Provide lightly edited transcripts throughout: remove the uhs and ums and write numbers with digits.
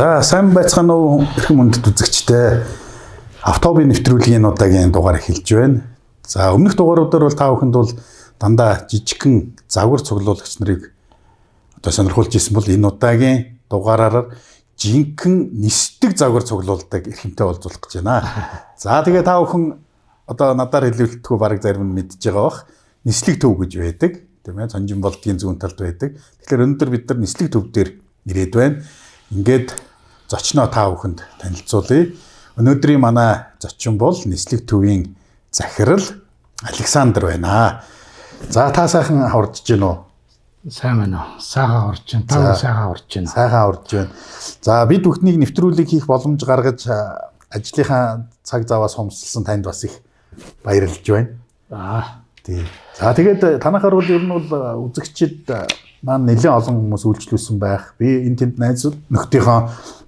За сайн байцгаана уу эрхэм үндэт үзэгчтэй. Автобийн нэвтрүүлгийн удаагийн дугаар эхэлж байна. За өмнөх дугааруудаар бол та бүхэнд бол дандаа жижигхэн загвар цуглуулагч нарыг одоо сонирхуулж ирсэн бол энэ удаагийн дугаараар жинхэнэ нисдэг загвар цуглуулдаг эрхэмтэй олзуулах гэж байна. За тэгээ та бүхэн одоо надаар хэлүүлэхгүй бараг зарим нь мэдж байгаа бах. Нислэг төв гэж байдаг. Тийм ээ, Цонжин болдгийн зүүн талд байдаг. Тэгэхээр өнөөдөр бид нар нислэг төв дээр ирээд байна. Ингээд зочноо та бүхэнд танилцуулъя. Өнөөдрийн манай зочин бол нислэг төвийн захирал Александр байна. За та сайхан хаварж гин үү? Сайн байна уу? Сайхан хаварж байна. Та сайхан хаварж байна. Сайхан хаварж байна. За бид бүхнийг нэвтрүүлэг хийх боломж гаргаж ажлынхаа цаг заваас хомсолсон танд бас их баярлж байна. Тий. За тэгээд танахаар бол ер нь бол үзэгчид маань нэлээд олон хүмүүс үйлчлүүлсэн байх. Би энэ тэнд найз нөхдийнхөө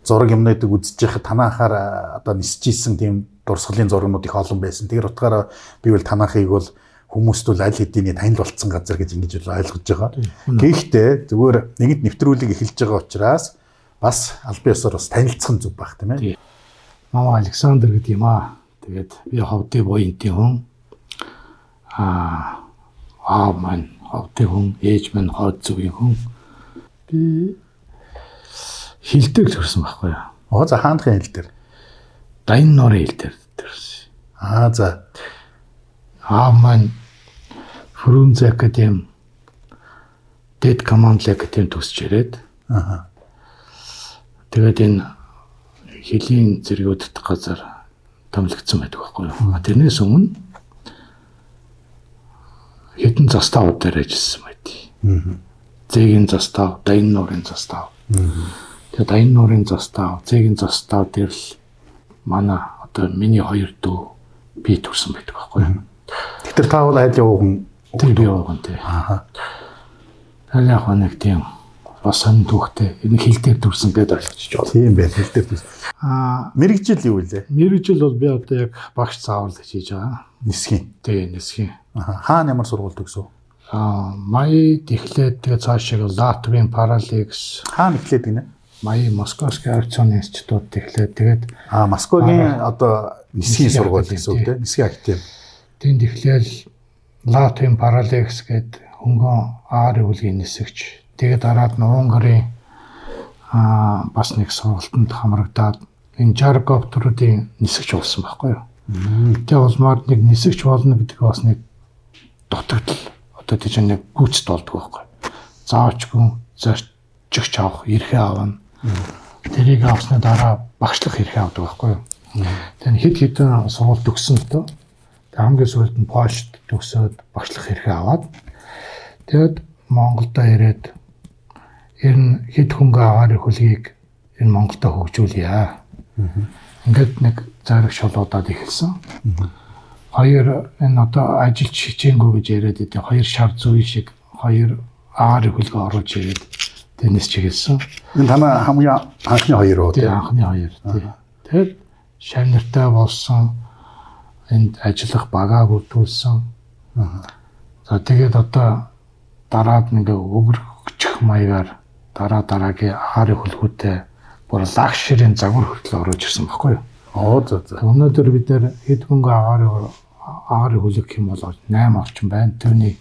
зураг юмнуудыг үзэж байхад танахаар одоо нисчихсэн тийм дурсгалын зургнууд их олон байсан. Тэгэхээр утгаараа би бол танахыг бол хүмүүст бол аль хэдийн танил болцсон газар гэж ингэж ойлгож байгаа. Гэхдээ зүгээр нэгэнт нэвтрүүлэг эхэлж байгаа учраас бас аль биесээр бас танилцах зүг байх тийм ээ. Мама Александр гэдэг юм аа. Тэгээд би ховдын буянтын хүн. Аав маань ховдын хүн, ээж маань хойд зүгийн хүн. Би хилдэг төрсөн байхгүй юу? За хаанхын хил дээр? Дайн нуурын хил дээр төрсөн. За. Аав маань Фрунзе академи, Дэд команд академи төгсч ирээд. Тэгээд энэ хилийн зэргүүд газар томилогдсон байдаг байхгүй юу? Тэрнээс өмнө хэдэн застав дээр ажилласан байдгийг. Зэгийн застав, Дайн нуурын застав. Тэгээд Дайн нуурын застав, Зэгийн застав дээр л манай одоо миний хоёр дүү би төрсэн байдаг байхгүй юу? Тэгэхээр та бол айл яваа хүн би яваа хүн тий. Тэр яг нэг тийм бас сан түүхтэй энэ хил дээр төрсэн гэдээ ойлгож байна. Тийм байх хил дээр төрсэн. Мэргэжил юу вэ? Мэргэжил бол би одоо яг багш заавал хийж байгаа. Нисхийн. Тий, нисхийн. Хаана ямар сургууль төгсөв? Маяд эхлээд тэгээ цаашаа Латвийн Параликс. Хаана эхлээд гинэ? Маяд Московский авиационный институт эхлээд тэгээд Москвагийн одоо нисхийн сургууль гэсэн үг тийм нисхийн академи. Тэнд эхлээл Латвийн Параликс гээд хөнгөн аар хөлгийн нисгч. Тэгээд дараад нь Унгарын бас нэг сургалтанд хамрагдаад энэ Жаркоптеруудын нисгч болсон байхгүй юу? Тэгээ улмаар нэг нисгч болно гэдэг бас нэг дутагдал одоо тийч нэг гүйцэд болдог байхгүй. Заавчгүй зорчигч авах эрхээ авна. Тэрийг авсны дараа багшлах эрхээ авдаг байхгүй юу? Тэгээ хэд хэдэн сургууль төгссөн л дөө. Хамгийн сүүлд нь Польшд төгсөөд багшлах эрхээ аваад тэгээд Монголдо ирээд ер нь хэд хөнгө агаар хөлгийг энэ Монголдо хөгжүүлье. Ингээд нэг зариг шолоодад эхэлсэн. Хоёр энэ одоо ажилч хичээнгүү гэж яриад идэв. Хоёр шар зүй шиг хоёр агаар хөлгөө оруулж ирээд тэрнээс чиглэсэн. Энэ танаа хамгийн анхны хоёр уу тийм анхны хоёр тийм. Тэгээд шавнартай болсон энд ажиллах багааг өртүүлсэн. За тэгээд одоо дараад нэг өвөрчих маягаар дараагийн агаар хөлгүүтэй бүр лагшрын загвар хүртэл оруулж ирсэн байхгүй юу? За. Өнөөдөр бид нэр хэд хөнгө агаар хөлөг юм бол 8 орчим байна. Түүний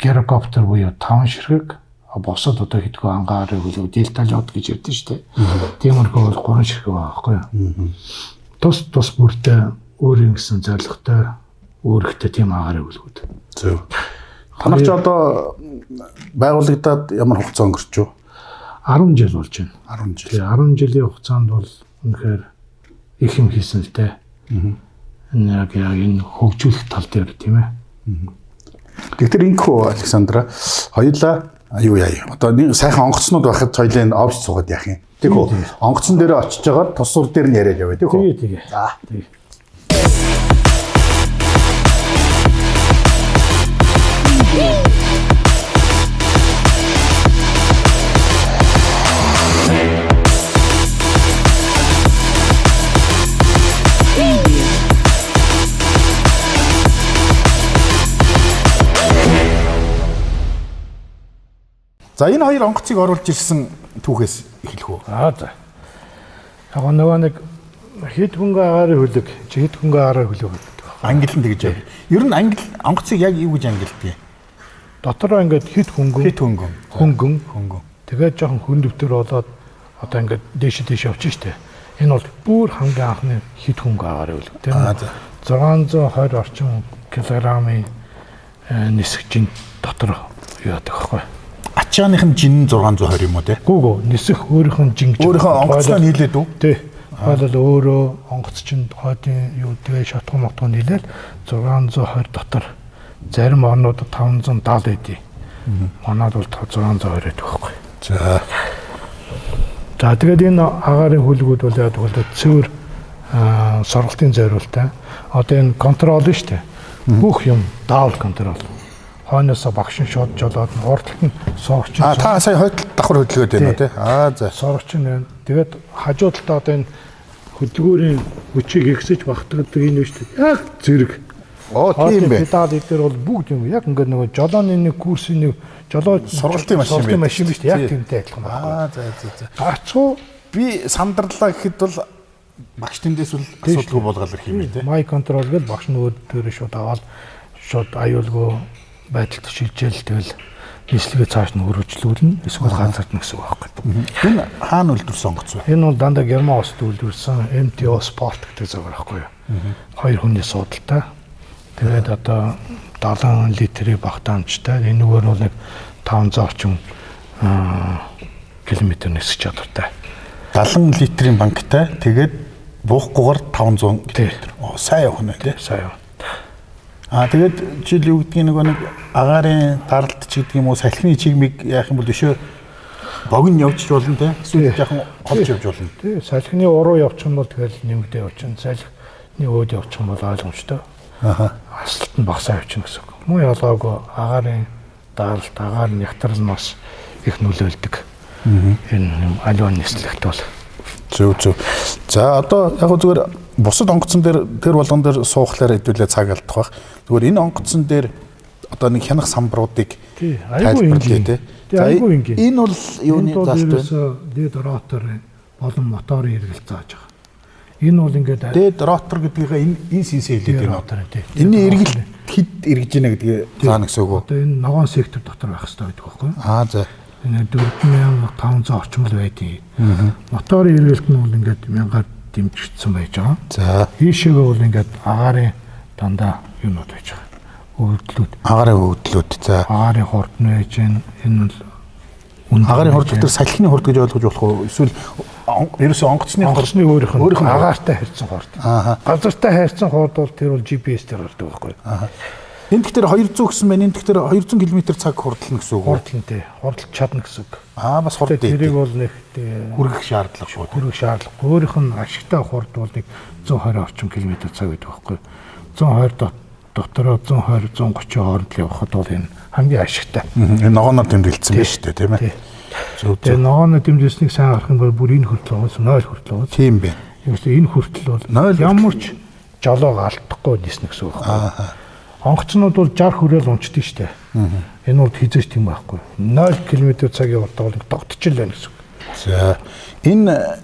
гирокоптер буюу 5 ширхэг босод одоо хэдгүү ангаар хөлөг дельта лот гэж ярьдэн шүү дээ. Тиймэрхүү бол 3 ширхэг байгаа байхгүй юу? Тус бүртээ өөрийн гэсэн зорилготой өөрөхтэй тийм агаар хөлгүүд. Зөв. Танах ч одоо байгуулагдаад ямар хугацаа өнгөрч юу? 10 жил болж байна. 10 жил. Тэгээ 10 жилийн хугацаанд бол үнэхээр их юм хийсэн л дээ. Энэ яг энэ хөгжүүлэх тал дээр тийм ээ. Тэгэхээр инхүү Александра хоёулаа юу яа. Одоо нэг сайхан онгоцнууд байхад хоёлын овч суугаад яах юм. Тэгвэл онгоцон дээр очиж байгаа тус сур дээр нь яриад яваа тийм үү? Тэгээ. За. Тэгээ. За энэ хоёр онгоцыг оруулж ирсэн түүхээс эхлэх үү? За. Яг нөгөө нэг хэд хөнгө агарын хөлөг, хэд хөнгө агарын хөлөг гэдэг. Англи нь тэгж яг. Ер нь англи онгоцыг яг юу гэж ангилдаг? Дотороо ингээд хэд хөнгөн. Тэгээд жоохон хүн дэвтэр болоод одоо ингээд дээш явчих штэ. Энэ бол бүр хамгийн анхны хэд хөнгө агарын хөлөг. Тэр 620 орчим килограммын нисгжин дотор яадаг байхгүй. Ачааных нь жин 620 юм уу те? Гүү нисэх өөрийнх нь жингж. Өөрийнхөө онгоцоо нийлээд үү? Тий. Хойлол өөрөө онгоц чинь хойдын юу тэгээ шатган мотгон нийлээд 620 дотор зарим орнуудад 570 эдий. Манайд бол 620 эдэг байхгүй. За тэгээд энэ агарын хөлгүүд бол яг бол цэвэр сургалтын зориултаа. Одоо энэ контрол нь шүү дээ. Бүх юм даавал контрол. Хойноосоо багш нь шууд жолоод урдталт нь сорогч. Та сая хойдол давхар хөдөлгөөд байна тий. За. Сорогч нь байна. Тэгээд хажуу талд одоо энэ хөдөлгөөрийн хүчийг ихсэж багтгадаг энэ шүү дээ. Яг зэрэг. Тийм бэ. Педал дээр бол бүгд юм яг ингээд нөгөө жолооны нэг курсын нэг жолоо сургалтын машин биш яг тиймтэй адилхан байна. За. Гацуу би сандарлаа гэхэд бол багш тэндээс бол асуудалгүй болгоол ирэх юм тий. Май контрол гэдэг багш нөгөө дээрээ шууд аваад шууд аюулгүй байдалд шилжээл тэгэл нийслэгээ цааш нь өргөжлүүлнэ эсвэл ганцаардна гэсэн үг байхгүй. Энэ хаана үлдвэрсэн онгоц вэ? Энэ бол дандаа Герман улсад үлдвэрсэн MTO Sport гэдэг загвар байхгүй юу. Хоёр хүний суудалтай. Тэгээд одоо 70 литрийн багтаамжтай. Энэ нөгөө бол нэг 500 орчим километр нисэх чадвартай. 70 литрийн банктай. Тэгээд буухгүйгээр 500 км. Сайн явах нь тий. Сайн яв. Тэгээд жишээл юу гэдгийг нэг агарын даралт ч гэдэг юм уу салхины чигмиг яах юм бол өшөө богино явчих болно те эсвэл жоохон олж явж болно. Тий салхины уруу явчих юм бол тэгэл нэмэгдээ явчихна. Салхины өөд явчих юм бол ойлгомжтой. Асалт нь багасаа явчихна гэсэн үг. Муу ялгаагүй агарын даралт агаар нягтрал нь бас их нөлөөлдөг. Энэ аливаа нислэгт бол зөв. За одоо яг зүгээр бусад онгоцон дээр тэр болгон дээр суухлаар хэдүүлээ цаг алдах бах. Зүгээр энэ онгоцон дээр одоо нэг хянах самбаруудыг тайлбарлая тий. Энэ бол юуны залт вэ? Дээд ротор болон моторын эргэлт зааж байгаа. Энэ бол ингээд дээд ротор гэдгийг энэ синсээ хэлээд байна. Энийн эргэлт хэд эргэж байна гэдгийг заана гэсэн үг үү? Одоо энэ ногоон сектор дотор байх хэрэгтэй байдаг байхгүй юу? За. Энэ 4500 орчим л байдгийг. Моторын эргэлт нь бол ингээд 1000-аар дэмжигдсэн байж байгаа. За. Ийшээгээ бол ингээд агарын дандаа юунууд байж байгаа. Өвдлүүд. Агарын өвдлүүд. За. Агарын хурд нь байж гэн энэ бол агарын хурд дээр салхины хурд гэж ойлгож болох уу? Эсвэл ерөөсөө онгоцны өөрийнх нь агаартай харьцсан хурд. Газартай харьцсан хурд бол тэр бол GPS дээр ордог байхгүй юу? Энд тэгэхээр 200 гэсэн байна. Энд тэгэхээр 200 км/цаг хурдлна гэсэн үг. Хурдлантэй. Хурдлж чадна гэсэн үг. Бас хурд дээ. Тэрийг бол нэг хүргэх шаардлага шүү. Хүргэх шаардлага. Өөрийнх нь ашигтай хурд бол нэг 120 орчим км/цаг гэдэг байхгүй юу? 120 дотороо 120 130 хооронд явхад бол энэ хамгийн ашигтай. Энэ ногооноор тэмдэглэсэн байна шүү дээ, тийм ээ. Тэгээ ногооноор тэмдэглэснийг сайн харах юм бол бүр энэ хүртэл байгаа 0 хүртэл байгаа. Тийм байна. Энэ хүртэл бол ямар ч жолоог алдахгүй ниснэ гэсэн үг байхгүй. Онгоцнууд бол 60 хүрээл унцдаг штэ. Энэ бол хизээч тийм байхгүй. 0 км/цаг явалтаа бол тогтчихл байна гэсэн үг. За энэ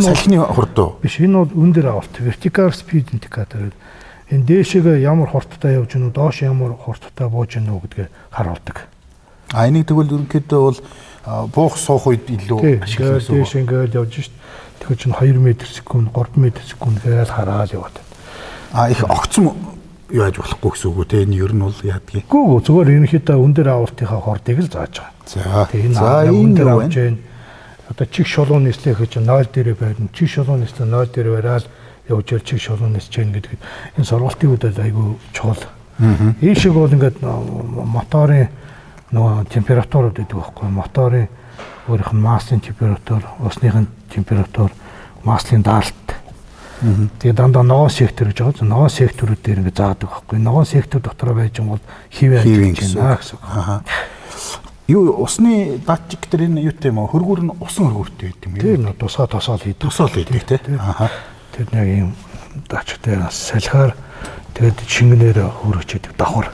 салхины хурд уу? Биш, энэ бол үн дээр авалт. Vertical speed indicator. Энэ дээшээгээ ямар хурдтай явж гэнэ үү, доош ямар хурдтай бууж гэнэ үү гэдгээ харуулдаг. Энийг тэгвэл ерөнхийдөө бол буух суух үед илүү ашигласан. Дээш ингээд явж штэ. Тэгэхээр чинь 2 м/сек, 3 м/сек гээл хараал яваад. Их огцом яаж болохгүй гэсэн үг үү те, энэ ер нь бол яадгийг. Гүү зүгээр ерөнхийдөө үн дээр авалтынхаа хурдыг л зааж байгаа. За энэ дээр авч जैन одоо чиг шулуун нислэх гэж 0 дээр байна. Чиг шулуун нислэх 0 дээр бараал явж ил чиг шулуун нислэж जैन гэдэг. Энэ сургалтын үед айгүй чухал. Ийшээ бол ингээд моторын нөгөө температурууд гэдэг байхгүй. Моторын өөрийнх нь массын температур, усныхын температур, массын даралт. Тэгээ дандаа ногоон сектор гэж байгаа. Ногоон секторууд дээр ингэ заадаг байхгүй. Ногоон сектор дотор байж байгаа бол хивээ гэж байна гэсэн үг. Юу усны датчик дээр энэ юу тийм үү? Хөргүүр нь усан хөргүүртэй гэдэг юм. Тийм нөө тусаа тосоол хийдэг. Тосоол хийдэг тий. Тэр нэг юм датчиктэй салхиар тэгээд шингэнээр хөргөж идэг давхар.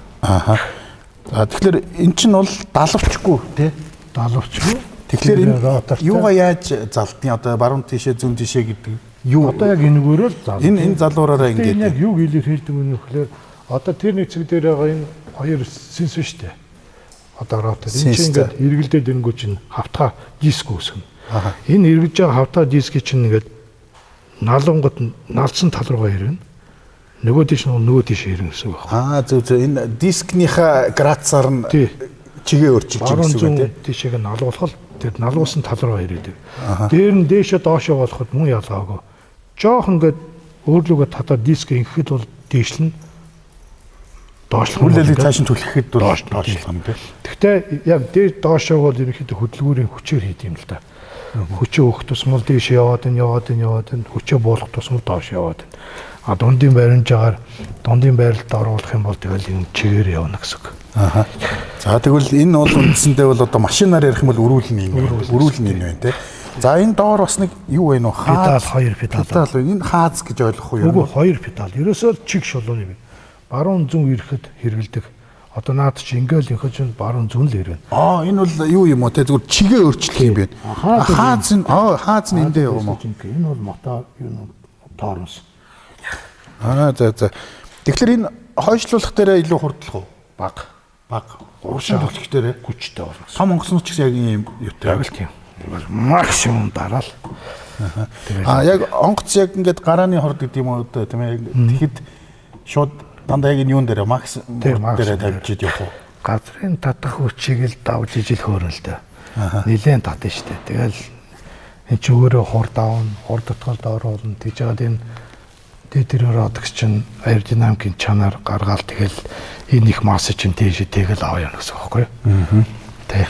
За тэгэхээр эн чинь бол далавчгүй тий. Далавчгүй. Тэгэхээр энэ юугаа яаж залдیں۔ Одоо баруун тишээ зүүн тишээ гэдэг юу? Одоо яг энэгээрөө л зал. Энэ залуураараа ингээд ингээд яг юу хэлээр хэлдэг юм нөхлөөр одоо тэр нэг цэг дээр байгаа энэ хоёр сенс шүү дээ. Одоо ротор энэ чинь ингээд эргэлдээд ирэнгүү чинь хавтаа диск үүсгэнэ. Энэ эргэлж байгаа хавтаа дискийг чинь ингээд налангууд налцсан тал руугаа ирнэ. Нөгөө тийш ирнэ гэсэн үг байна. Зөв энэ дискнийхаа градусаар нь чигээ өөрчилж байгаа гэсэн үг тийм. Тийшээ налгуулах тэр налгуулсан тал руу ирээд. Дээр нь дээшээ доошоо болоход мөн ялгаагүй. Жоох ингээд өөрлөгөө татаад диск инхэхэд бол дээшлэн доошлох хүлээлийг цааш нь түлхэхэд бол доошлох юм тийм. Гэхдээ яг дээр доошоо бол ерөнхийдөө хөдөлгүүрийн хүчээр хийд юм л да. Хүчээ өгөх тусмал дээш яваад нь хүчээ буулгах тусмал доош яваад нь. Дундын баримж агаар дундын байралд оруулах юм бол тэгэл энэ чигээр явна гэсэн үг. За тэгвэл энэ бол үндсэндээ бол одоо машинаар ярих юм бол өрүүлнэ байна тий. За энэ доор бас нэг юу вэ нөө педал хоёр педал. Энэ хааз гэж ойлгох уу юу? Үгүй хоёр педал. Ерөөсөө л чиг шулууны юм. Баруун зүүн ирэхэд хэрэгэлдэг. Одоо наад чи ингээл инхэж чинь баруун зүүн л ирвэн. Энэ бол юу юм уу те зүгээр чигээ өөрчлөх юм байна. Хааз нь эндээ юм уу? Энэ бол мотор юу тоормос. За. Тэгэхээр энэ хойшлуулах дээрээ илүү хурдлах уу? Баг. Уршин төлөх дээрээ хүчтэй болно. Том онгоцнууд ч гэсэн яг ийм юутай. Яг л тийм. Максимум дараал. Яг онгоц яг ингээд гарааны хорд гэдэг юм уу тийм ээ. Тэгэхэд шууд дандаа яг энэ юун дээр максимум дээр тавьж явах уу? Газрын татах хүчийг л давж ижил хөөрнө л дээ. Нилээн татна шүү дээ. Тэгэл энэ ч өөрөө хурд давна, хурд дотгоолд оруулна. Тэгж яагаад энэ дээдэрээр одогч чинь аэродинамикийн чанар гаргаал тэгэл энэ их масс чинь тийш тэгэл аваа явна гэсэн үг байхгүй юу? Тэг.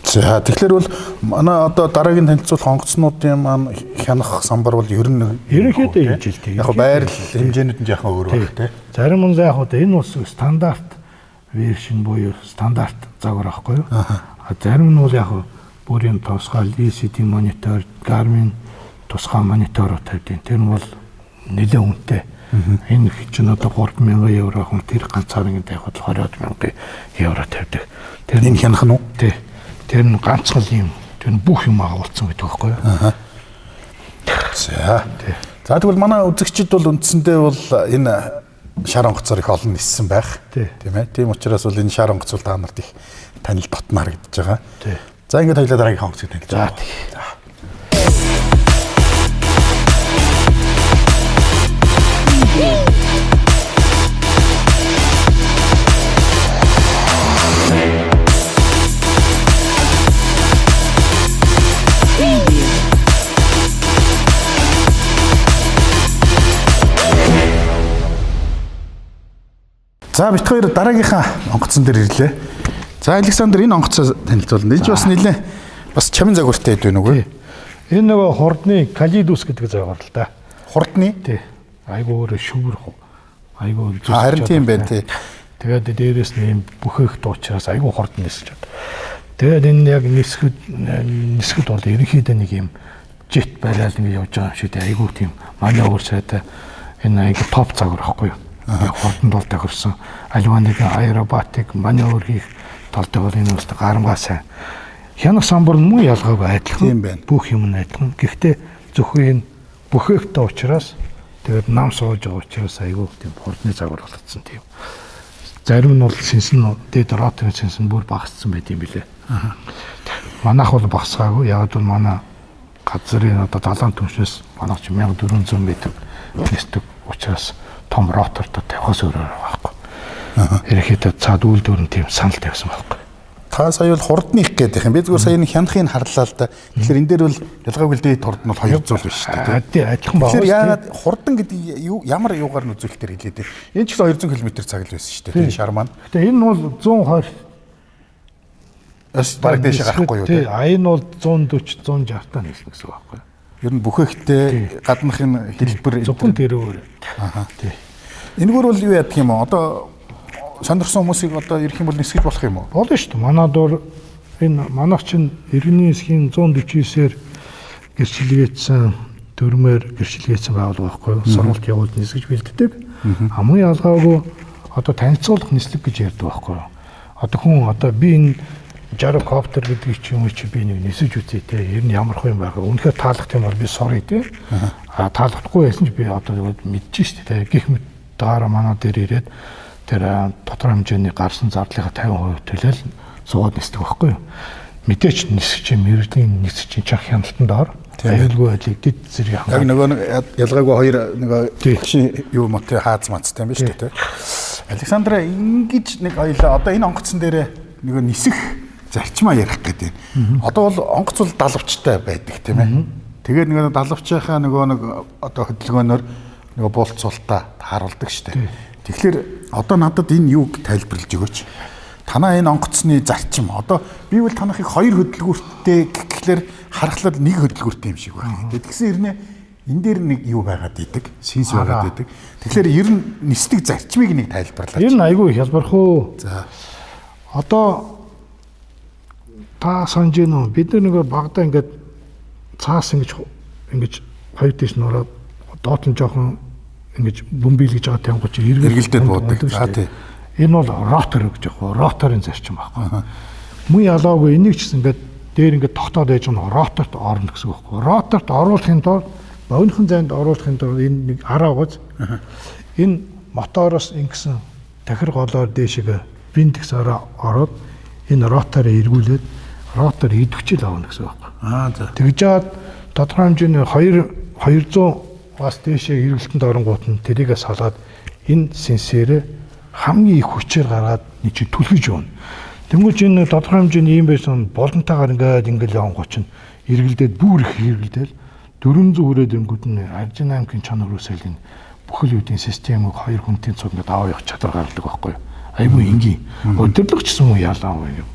За тэгэхээр бол манай одоо дараагийн танилцуулах онгоцнуудын маань хянах самбар бол ер нь ерөнхийдөө хэмжилтэй. Яг байрал хэмжээнүүд нь жоохон өөр баг тий. Зарим нь яг одоо энэ улс стандарт вершн буюу стандарт загвар байхгүй юу? Зарим нь бол яг бүрийн тусгай LCD монитор, Garmin тусгай монитороо тавьдیں۔ Тэр нь бол нэлээд үнэтэй. Энэ чинь одоо 3,000 евро хүн тэр ганцаар ингэ тавихад 20,000 евро тавьдаг. Тэр энэ хянах нь уу? Тий. Тэр нь ганцхан юм. Тэр нь бүх юм агуулсан гэдэг байхгүй юу? За. За тэгвэл манай үзэгчид бол үндсэндээ бол энэ шар онгоцоор их олон ниссэн байх. Тийм ээ. Тийм учраас бол энэ шар онгоц бол та нарт их танил дотноор гэж байгаа. За ингээд хоёлаа дараагийн онгоцыг танилж байгаа. За. За бит хоёр дараагийнхаа онгоцон дээр ирлээ. За Александр энэ онгоцоо танилцуулна. Энд бас нэлээ бас чамин загвартай хэд байна үгүй. Энэ нөгөө хурдны калидус гэдэг загвар л да. Хурдны? Тий. Айгуу өөрөө шүүр. Айгуу зүсэж. Харин тийм байна тий. Тэгээд дээрээс нь юм бүхээх дуучраас айгуу хурдан нисэж чад. Тэгээд энэ яг нисгэд бол ерөнхийдөө нэг юм жет барайл ингэ явж байгаа юм шиг тий. Айгуу тийм манай өөр сайтай энэ айгуу топ загвар байхгүй юу? Хурдан бол тохирсон. Аливаа нэг аэробатик маневр хийх талтай бол энэ үстэй гарамгаа сайн. Хянах самбар нь муу ялгаагүй адилхан. Бүх юм нь адилхан. Гэхдээ зөвхөн энэ бүхэхтэй учраас тэгээд нам сууж байгаа учраас айгүй тийм хурдны загвар болчихсон тийм. Зарим нь бол сенсэн дээд роторын сенсэн бүр багассан байт юм билээ. Манайх бол багасгаагүй. Яг бол манай газрын одоо далайн түвшнээс манайх ч 1400 м нисдэг учраас том ротортой тавихаас өөр байхгүй. Ерөнхийдөө цаад үйлдвэр нь тийм санал тавьсан байхгүй. Та сая бол хурдных гэдэг юм. Би зүгээр сая энэ хянахыг харлаа л да. Тэгэхээр энэ дээр бол ялгаагүй л дээд хурд нь бол хоёр зүйл биш шүү дээ. Адилхан байна. Тэгэхээр яагаад хурдан гэдэг ямар юугаар нь үзүүлэлтээр хэлээд дээ. Энэ ч гэсэн 200 км цаг л байсан шүү дээ. Тэр шар маань. Гэтэ энэ бол 120 бараг дээш гарахгүй юу тий. А энэ бол 140 160 таа нийлнэ гэсэн үг байхгүй. Ер нь бүхэхтэй гаднахын хэлбэр зөвхөн тэрөөр. Тий. Энэгээр бол юу яадаг юм уу? Одоо сонирхсон хүмүүсийг одоо ирэх юм бол нисгэж болох юм уу? Болно шүү дээ. Манай доор энэ манайх чинь иргэний эсхийн 149-ээр гэрчилгээсэн дөрмээр гэрчилгээсэн байгууллага байхгүй юу? Сургалт явуулж нисгэж бэлддэг. Хамгийн ялгаагүй одоо танилцуулах нислэг гэж ярьдаг байхгүй юу? Одоо хүн одоо би энэ 60 коптер гэдэг ч юм уу чи би нэг нисэж үзье те. Ер нь ямар хөө юм байгаа. Үнэхээр таалах юм бол би сурыг те. Таалахгүй байсан ч би одоо мэдчихэж шүү дээ. Гэх мэт дараа манай дээр ирээд тэр тодорхой хэмжээний гарсан зардлынхаа 50% төлөөл сууд нисдэг байхгүй юу? Мэдээч нисэж мэрэгжлийн нисэж чанх хяналтанд ор. Аюулгүй байдлыг дэд зэрэг яг нөгөө ялгаагүй хоёр нөгөө юу мотив хааз мацтай юм ба шүү дээ. Александра ингэж нэг хоёлаа одоо энэ онгоцсон дээр нөгөө нисэх зарчмаа ярих гэдэг. Одоо бол онгоц бол далавчтай байдаг тийм ээ. Тэгээд нөгөө далавчийнхаа нөгөө нэг одоо хөдөлгөөнөөр нөгөө буулцуултаа харуулдаг шүү дээ. Тэгэхээр одоо надад энэ юуг тайлбарлаж өгөөч. Танаа энэ онгоцны зарчим одоо би бол танахыг хоёр хөдөлгүүрттэй гэхлээр харахад нэг хөдөлгүүртэй юм шиг байна. Тэгсэн хэрнээ энэ дээр нэг юу байгаад идэг, синс байгаад идэг. Тэгэхээр ер нь нисдэг зарчмыг нэг тайлбарлаач. Ер нь айгүй хялбархуу. За. Одоо та санаж гэнэ үү? Бид нэг багада ингээд цаас ингэж хоёр дэш нураад доот нь жоохон ингэж бөмбөглөж байгаа тэнгуү чи эргэлдээд буудаг. За тий. Энэ бол ротор гэж яг роторын зарчим байхгүй. Мөн ялаагүй энийг ч ингээд дээр ингээд тогтоод байж байгаа роторт орно гэсэн үг байхгүй. Роторт оруулахын тулд бовныхон зайд оруулахын тулд энэ нэг араа гоц. Энэ мотороос ингэсэн тахир голоор дээшээ виндекс араа ороод энэ роторыг эргүүлээд ротор идэвхжил авна гэсэн үг байхгүй. За. Тэгж жаад тодорхой хэмжээний 200-аас дээшээ эргэлтэнд оронгууд нь тэрийгээ салгаад энэ сенсорээ хамгийн их хүчээр гаргаад нэг чи түлхэж явна. Тэнгүүч энэ тодорхой хэмжээний юм байсан болонтойгоор ингээд явангууд чинь эргэлдээд бүр их эргэлдээл 400 хүрээд ирэнгүүт нь Аржин аймгийн чанар үсэлийн бүхэл үеийн системийг хоёр хүнтийн цуг ингээд аваа явах чадвар гаргадаг байхгүй юу? Айгүй энгийн. Өдөрлөгч гэсэн үг яалаа юм.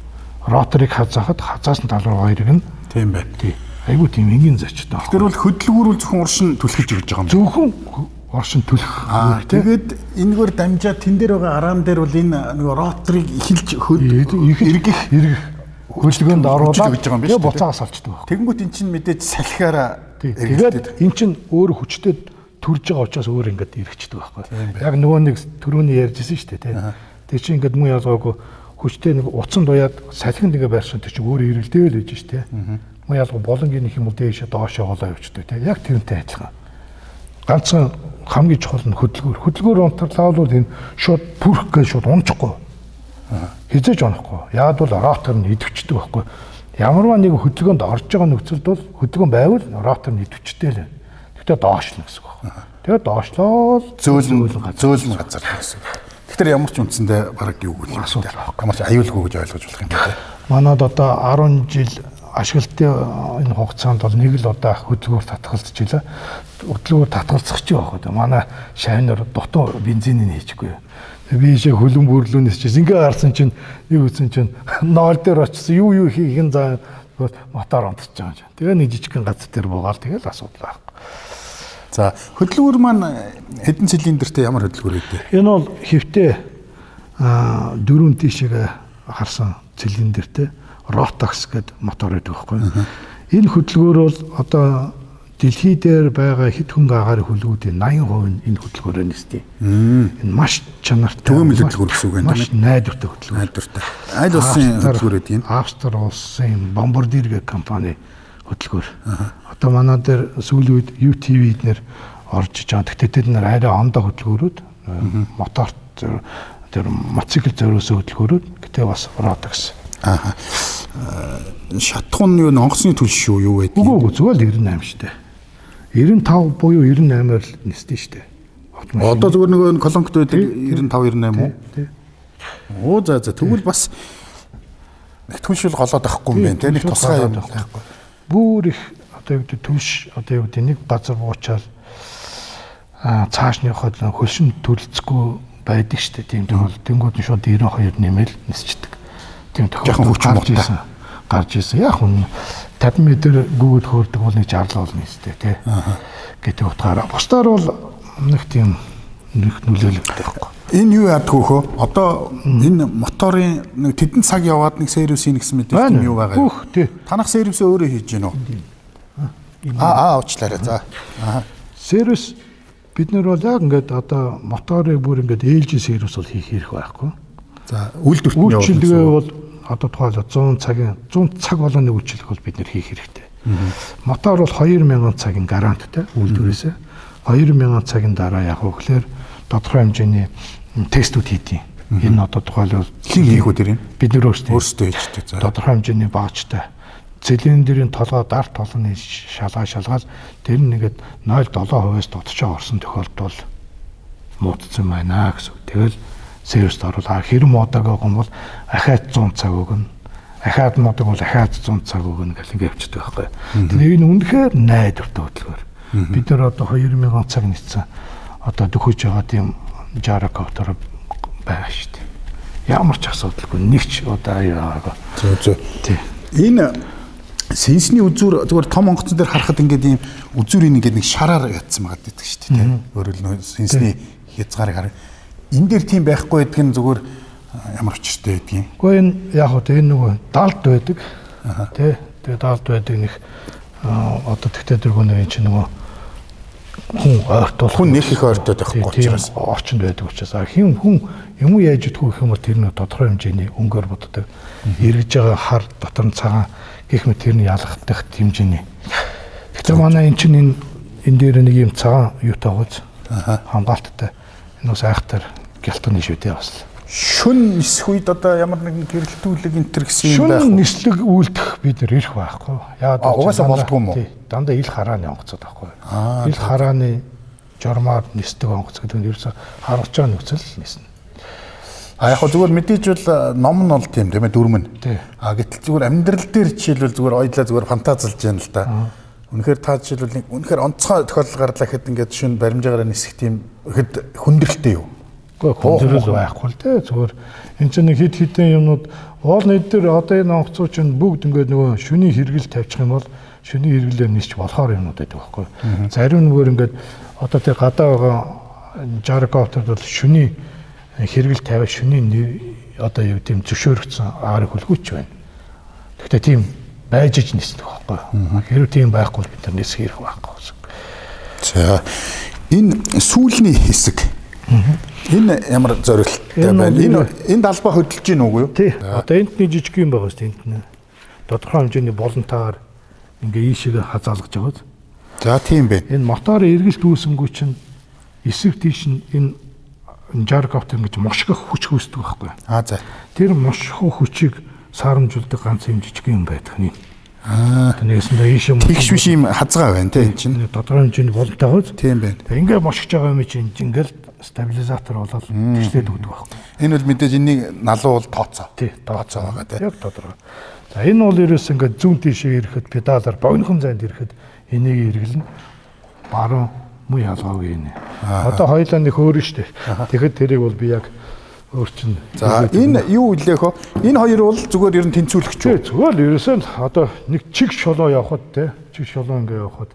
Роторыг хазаахад хазаас нь талруу хоёрыг нь тийм байна. Тий. Айгүй тийм энгийн зарчтай. Тэр бол хөдөлгүүрүүл зөвхөн уршин түлхэж өгч байгаа юм. Зөвхөн оршин түлх. Тэгээд энэгээр дамжаад тэн дээр байгаа араан дээр бол энэ нөгөө роторыг эхэлж эргэх хөдөлгөөнд оруулаад тэгээ буцаагаас олчдөг байна. Тэгэнгүүт эн чинь мэдээж салхиараа тэгээд эн чинь өөр хүчтэй төрж байгаа учраас өөр ингээд эргэждэг байхгүй. Яг нөгөө нэг түрүүний ярьжсэн шүү дээ тий. Тэр чинь ингээд муу ялгаагүй хүчтэй нэг уцан дуяад салхинд ингээ байрсан тэр чинь өөр эргэлдээл байж шүү дээ. Муу ялгаа болонгийн их юм уу дээшээ доошоо холоо явчихдаг тий. Яг тэрнтэй адилхан. Ганцхан хамгийн чухал нь хөдөлгөөр унтарлаа бол энэ шууд бүрх гэж шууд унчихгүй. Хизээж унахгүй. Яг бол ротор нь идэвчдэг байхгүй. Ямарваа нэг хөдөлгөөнд орж байгаа нөхцөлд бол хөдөлгөөн байвал ротор нь идэвчтэй л байна. Тэгтээ доошлно гэсэн үг байна. Тэгээд доошлоод зөөлөн газар гэсэн. Тэгэхээр ямар ч үндсэндээ бараг юу гэх юм бэ? Ямар ч аюулгүй гэж ойлгож болох юм байна. Манайд одоо 10 жил ашиглалтын энэ хугацаанд бол нэг л удаа хөдөлгөөр татгалзчихлаа. Хөдөлгөөр татгалзах ч явах гэдэг. Манай шавнаар дутуу бензиныг хийчихгүй. Би ийшээ хөлөн бүрлүүнээс чинь ингээ гарсан чинь юу үсэн чинь ноол дээр очсон юу хийх юм заа мотор онтож байгаа юм. Тэгээ нэг жижигхэн газар дээр буугаал тэгэл асуудал байхгүй. За хөдөлгөөр маань хэдэн цилиндртэй ямар хөдөлгөөр вэ? Энэ бол хэвтээ 4 тишээ харсан цилиндртэй Rotax гэдэг мотор байдаг байхгүй. Энэ хөдөлгөөр бол одоо дэлхий дээр байгаа хэд хөнгө агарын хөлгүүдийн 80% нь энэ хөдөлгөөрөө нисдэг. Энэ маш чанартай төгөөмөл хөдөлгөөр гэсэн үг байна. Маш найдвартай хөдөлгөөр. Найдвартай. Аль улсын хөдөлгөөр гэдэг юм? Австри улсын Bombardier гэх компани хөдөлгөөр. Одоо манай дээр сүүлийн үед UTV эднэр орж иж байгаа. Тэгтээ тэд нар арай ондоо хөдөлгөөрүүд моторт тэр мотоцикл зориулсан хөдөлгөөрүүд гэтээ бас Rotax. Шатхуун юу онгоцны төлш шүү юу вэ? Үгүй зүгээр л 98 штэ. 95 буюу 98-аар л нисдэн штэ. Одоо зүгээр нөгөө колонкт байдаг 95 98 уу? Тий. Оо за тэгвэл бас их төлшөл голоод авахгүй юм байна те нэг тусгай юм байхгүй. Бүр их одоо юу гэдэг төлш одоо юу гэдэг нэг газар буучаал цааш нь явахад хөлшин төрөлцөхгүй байдаг штэ тийм тохиол. Тэнгууд нь шууд 92 нэмэл нисчдэг. Тийм тохиол гарч ирсэн. Яг хүн 50 м гүгэл хөөрдөг бол нэг 60 болно нэстэй тий. Гэдэг утгаараа. Бусдаар бол нэг тийм нөлөөлөлтэй байхгүй. Энэ юу яадаг вэ? Одоо энэ моторын нэг тэдэн цаг яваад нэг сервис хийн гэсэн мэдээлэл юм юу байгаа юм? Тий. Танах сервисээ өөрөө хийж гэнэ үү? Уучлаарай. За. Сервис бид нар бол яг ингээд одоо моторыг бүр ингээд ээлжийн сервис бол хийх хэрэг байхгүй. За үйлдвэрт нь явуулдаг бол одоо тухайлбал 100 цаг болгоны үйлчлэг бол бид нэр хийх хэрэгтэй. Мотор бол 2000 цагийн гаранттай үйлдвэрээсээ 2000 цагийн дараа яг хөглөөр тодорхой хэмжээний тестүүд хийдэг. Энэ одоо тухайлбал хэн хийх үү тэрийг? Бид нэр өөрсдөө хийжтэй. За. Тодорхой хэмжээний багцтай цилиндрийн толгой дарт толгоны шалгаад тэр нэгэд 0.7%-аас дотчоо орсон тохиолдолд муудсан байна гэсэн. Тэгэл сервист оруулаад хэрэв модог гом бол ахаад 100 цаг өгнө. Ахаад модог бол ахаад 100 цаг өгнө гэх ингэ явчихдаг байхгүй. Тэгээ энэ үнэхээр найдвартай хөдөлгөөр. Бид нар одоо 2000 цаг нийцсэн одоо дөхөж байгаа тийм жарокоптер байгаа шүү дээ. Ямар ч асуудалгүй нэг ч одоо яагаа. Зөв. Энэ сенсний үзүүр зүгээр том онгоцон дээр харахад ингээд ийм үзүүрийн ингээд нэг шараар ятсан байгаа гэдэг шүү дээ. Өөрөөр нь сенсний хязгаарыг хараа. Энэ дээр тийм байхгүй гэдэг нь зүгээр ямар учиртай байдгийг. Гэхдээ энэ яг хөө энэ нөгөө далд байдаг. Тэ. Тэгээ далд байдаг нэг одоо тэгтээ дөрвөн чинь нөгөө хүн ойртуулах хүн нэг их ойртоод байхгүй учраас орчинд байдаг учраас хүн юм уу яаж идэх вэ гэх юм бол тэр нь тодорхой хэмжээний өнгөөр боддог. Эргэж байгаа хар дотор нь цагаан гэх мэт тэр нь ялгах хэмжээний. Тэгэхээр манай эн чинь энэ дээр нэг юм цагаан юутай гоц хамгаалттай. Энэ бас айхтар гялтганы шүү дээ бас. Шүн нисэх үед одоо ямар нэгэн гэрэлтүүлэг энэ төр гэсэн юм байх. Шүн нислэг үйлдэх бид нар ирэх байхгүй. Яагаад угаасаа болдгоо юм уу? Дандаа ил харааны онгоцод байхгүй. Ил харааны жормоор нисдэг онгоц гэдэг нь ерөөсө харгаж байгаа нөхцөл ниснэ. Яг хөө зүгээр мэдээж бол ном нь бол тийм ээ дөрмөн. Гэтэл зүгээр амьдрал дээр жишээлбэл зүгээр ойлаа зүгээр фантазлж яана л да. Үнэхээр та жишээлбэл нэг үнэхээр онцгой тохиолдол гарлаа гэхэд ингээд шүн баримжаагаар нисэх тийм ихэд хүндрэлтэй юу? Хүндрэл байхгүй л дээ зүгээр энэ чинь нэг хит хитэн юмнууд уул нийт дээр одоо энэ онгоцоо чинь бүгд ингээд нөгөө шүний хэрэгэл тавьчих юм бол шүний хэрэглээр нисч болохоор юмнууд байдаг байхгүй. Зарим нь бүр ингээд одоо тэр гадаа байгаа жарокоптерд бол шүний хэрэгэл тавиад шүний одоо юу тийм зөвшөөрөгдсөн аарыг хөлгүүч байна. Гэхдээ тийм байж иж нисдэг байхгүй. Хэрвээ тийм байхгүй бол бид нар нисэх хэрэг байхгүй. За энэ сүүлний хэсэг энэ ямар зорилттой байна? Энэ далбаа хөдөлж гин үгүй юу? Тий. Одоо энд нэг жижиг юм байгаа шүү дээ. Энд нь тодорхой хэмжээний болонтаар ингээ ийшээ хазаалгаж байгаа. За тийм байна. Энэ моторын эргэлт үүсэнгүү чинь эсрэг тийш энэ жарокоптер гэж мошгох хүч үүсдэг байхгүй. За. Тэр мошгох хүчийг саарамжуулдаг ганц юм жижиг юм байдаг нэг. Тэгээсэндээ ийшээ тэгш биш юм хазгаа байна тий энэ чинь. Тодорхой хэмжээний болонтой гоц. Тийм байна. Ингээ мошгож байгаа юм чинь ингээл стабилизатор болоод тэгшлээд өгдөг байхгүй. Энэ бол мэдээж энийг налуу бол тооцоо. Тий, тооцоо байгаа тий. Яг тодорхой. За энэ бол ерөөс ингээд зүүн тийшээ ирэхэд педалаар богинохон зайд ирэхэд энийг эргэлнэ. Баруун муу ялгаагүй энэ. Одоо хоёулаа нэг өөр штэ. Тэгэхэд тэрийг бол би яг өөрчн. За энэ юу илээх вэ? Энэ хоёр бол зүгээр ер нь тэнцвүүлэгч үү? Зүгээр л ерөөсөө л одоо нэг чиг шолоо явахад тий. Чиг шолоо ингээ явахад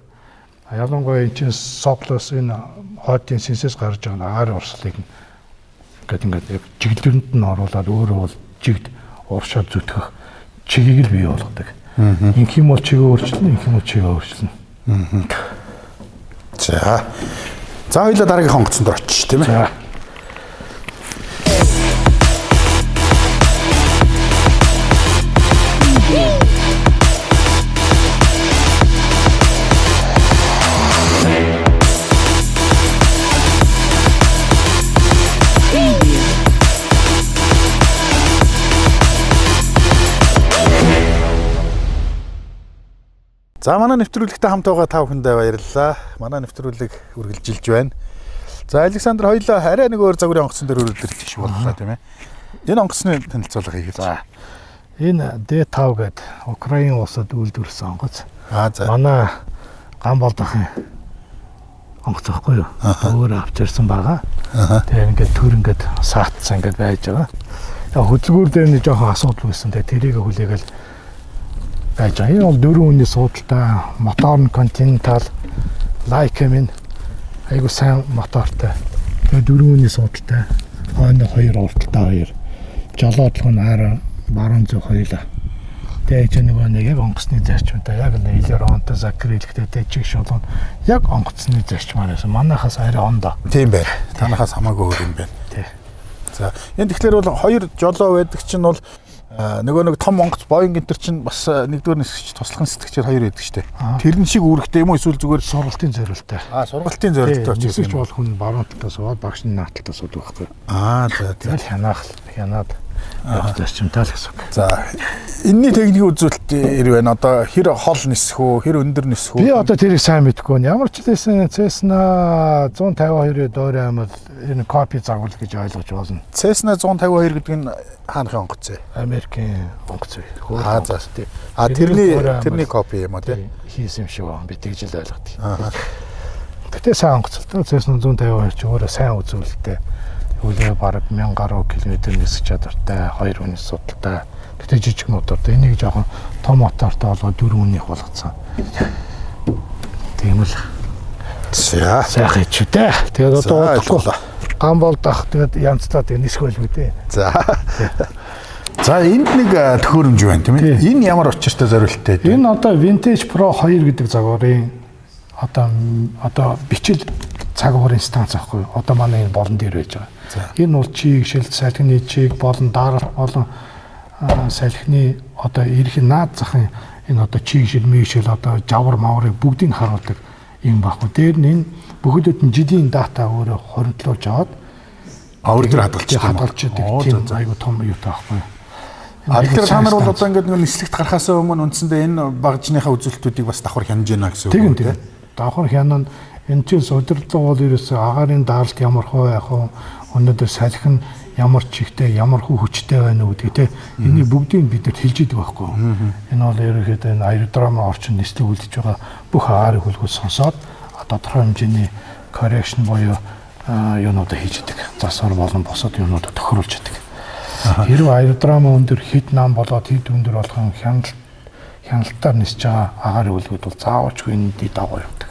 ялангуяа энэ чинь соплос энэ хоотын синсээс гарч байгаа аар урслыг ингээд чиглэлэнд нь оруулаад өөрөө бол чигд уршаад зүтгэх чигийг л бий болгодог. Инх юм бол чигээ өөрчилнө, инх юм бол чигээ өөрчилнө. За. За хоёлаа дараагийн онгоцонд очиж тийм ээ. За. За манай нэвтрүүлэгтэй хамт байгаа та бүхэндээ баярлалаа. Манай нэвтрүүлэг үргэлжилж байна. За Александр хоёлаа арай нэг өөр загварын онгоцон дээр өрөвдөрч шиг боллоо тийм ээ. Энэ онгоцны танилцуулга хийгээд. За. Энэ D5 гэдэг Украин улсад үйлдвэрлэсэн онгоц. За. Манай ган болдохын онгоц байхгүй юу? Өөр авчирсан байгаа. Тэгээ ингээд төр ингээд саатсан ингээд байж байгаа. Яг хөдөлгүүр дээр нэг жоохон асуудал байсан. Тэгээ тэрийг хүлээгээл байж байгаа. Энэ бол 4 хүний суудалтай мотор нь Continental Lycamine айгуу сайн мотортой. Тэгээ 4 хүний суудалтай хойно 2 урталтай 2 жолоодлого нь араа баруун зүг хоёлаа. Тэгээ нөгөө нэг яг онгоцны зарчмтай яг нэлеронтой акриликтэй дэжиг шолон яг онгоцны зарчмаар байсан. Манайхаас арай ондоо. Тийм байна. Танахаас хамаагүй өөр юм байна. Тий. За энэ тэгэхээр бол 2 жолоо байдаг чинь бол Нөгөө нэг том онгоц Боинг энэ төр чинь бас нэгдүгээр нисгч туслахын сэтгчээр хоёр байдаг шүү дээ. Тэрэн шиг үүрэгтэй юм уу эсвэл зүгээр сургалтын зорилттой. Сургалтын зорилттой очиж нисгч бол хүн баруун талаас суугаад багш нь наат талаас суудаг байхгүй. За тэгэл хянаад явах зарчимтай л гэсэн үг. За энэний техникийн үзүүлэлт байна. Одоо хэр хол нисэх үү, хэр өндөр нисэх үү? Би одоо тэрийг сайн мэдэхгүй байна. Ямар ч хэлсэн Cessna 152-ийн дойрын амал энэ копи загвал гэж ойлгож болно. Cessna 152 гэдэг нь хаанхын онгоц вэ? Америкийн онгоц үү. Тэрний копи юм уу тий? Хийсэн юм шиг байна. Би тэгж л ойлгодог. Гэтэ сайн онгоцтой. Cessna 152 ч өөрөө сайн үзүүлэлттэй. Үлээ бараг 1000 гаруй км нисэх чадвартай, 2 хүний судалтай. Гэтэ жижиг мотортой. Энийг жоохон том мотортой болгоод 4 хүнийх болгоцсон. Тийм л. Сайхан ч үү. Тэгээд одоо удахгүй ган болдох. Тэгээд янзлаад нисэх байлгүй дээ. За энд нэг төхөөрөмж байна тийм ээ. Энэ ямар учиртай зориулттай вэ? Энэ одоо Vintage Pro 2 гэдэг загварын одоо бичил цагуурын станц аахгүй. Одоо манай энэ болон дээр байж байгаа. Энэ бол чиг шилд салхины чиг болон даралт болон салхины одоо ирэх наад захын энэ одоо чиг шил мишэл одоо жавар маврыг бүгдийг харуулдаг юм баггүй. Дээр нь энэ бүхэлд нь жилийн дата өөрөө хоригдлуулж аваад өөр төр хадгалж тийм айгу том юу таахгүй. Тэгэхээр та нар бол одоо ингээд нэг нислэгт гарахаас өмнө үндсэндээ энэ багжныхаа үзүүлэлтүүдийг бас давхар хянаж байна гэсэн үг. Тийм. Давхар хянана. Энэ чинь удирдлага бол ерөөсөө агаарын даалт ямар хөө яах вэ? Өнөөдөр салхин ямар чихтэй, ямар хүү хүчтэй байна уу гэдэг те. Энийг бүгдийг бид нар хэлж идэг байхгүй. Энэ бол ерөөхдөө энэ аэродромын орчин нислэг үлдэж байгаа бүх аарыг хөлгөс сонсоод тодорхой хэмжээний correction буюу юунуудаа хийж идэг. Засвар болон босод юунуудаа тохируулж идэг. Хэрвээ аэродромын өндөр хэд нам болоод хэд өндөр болгон хяналтаар нисэж байгаа агаарын хөлгүүд бол заавалчгүй энэ дагуу явдаг.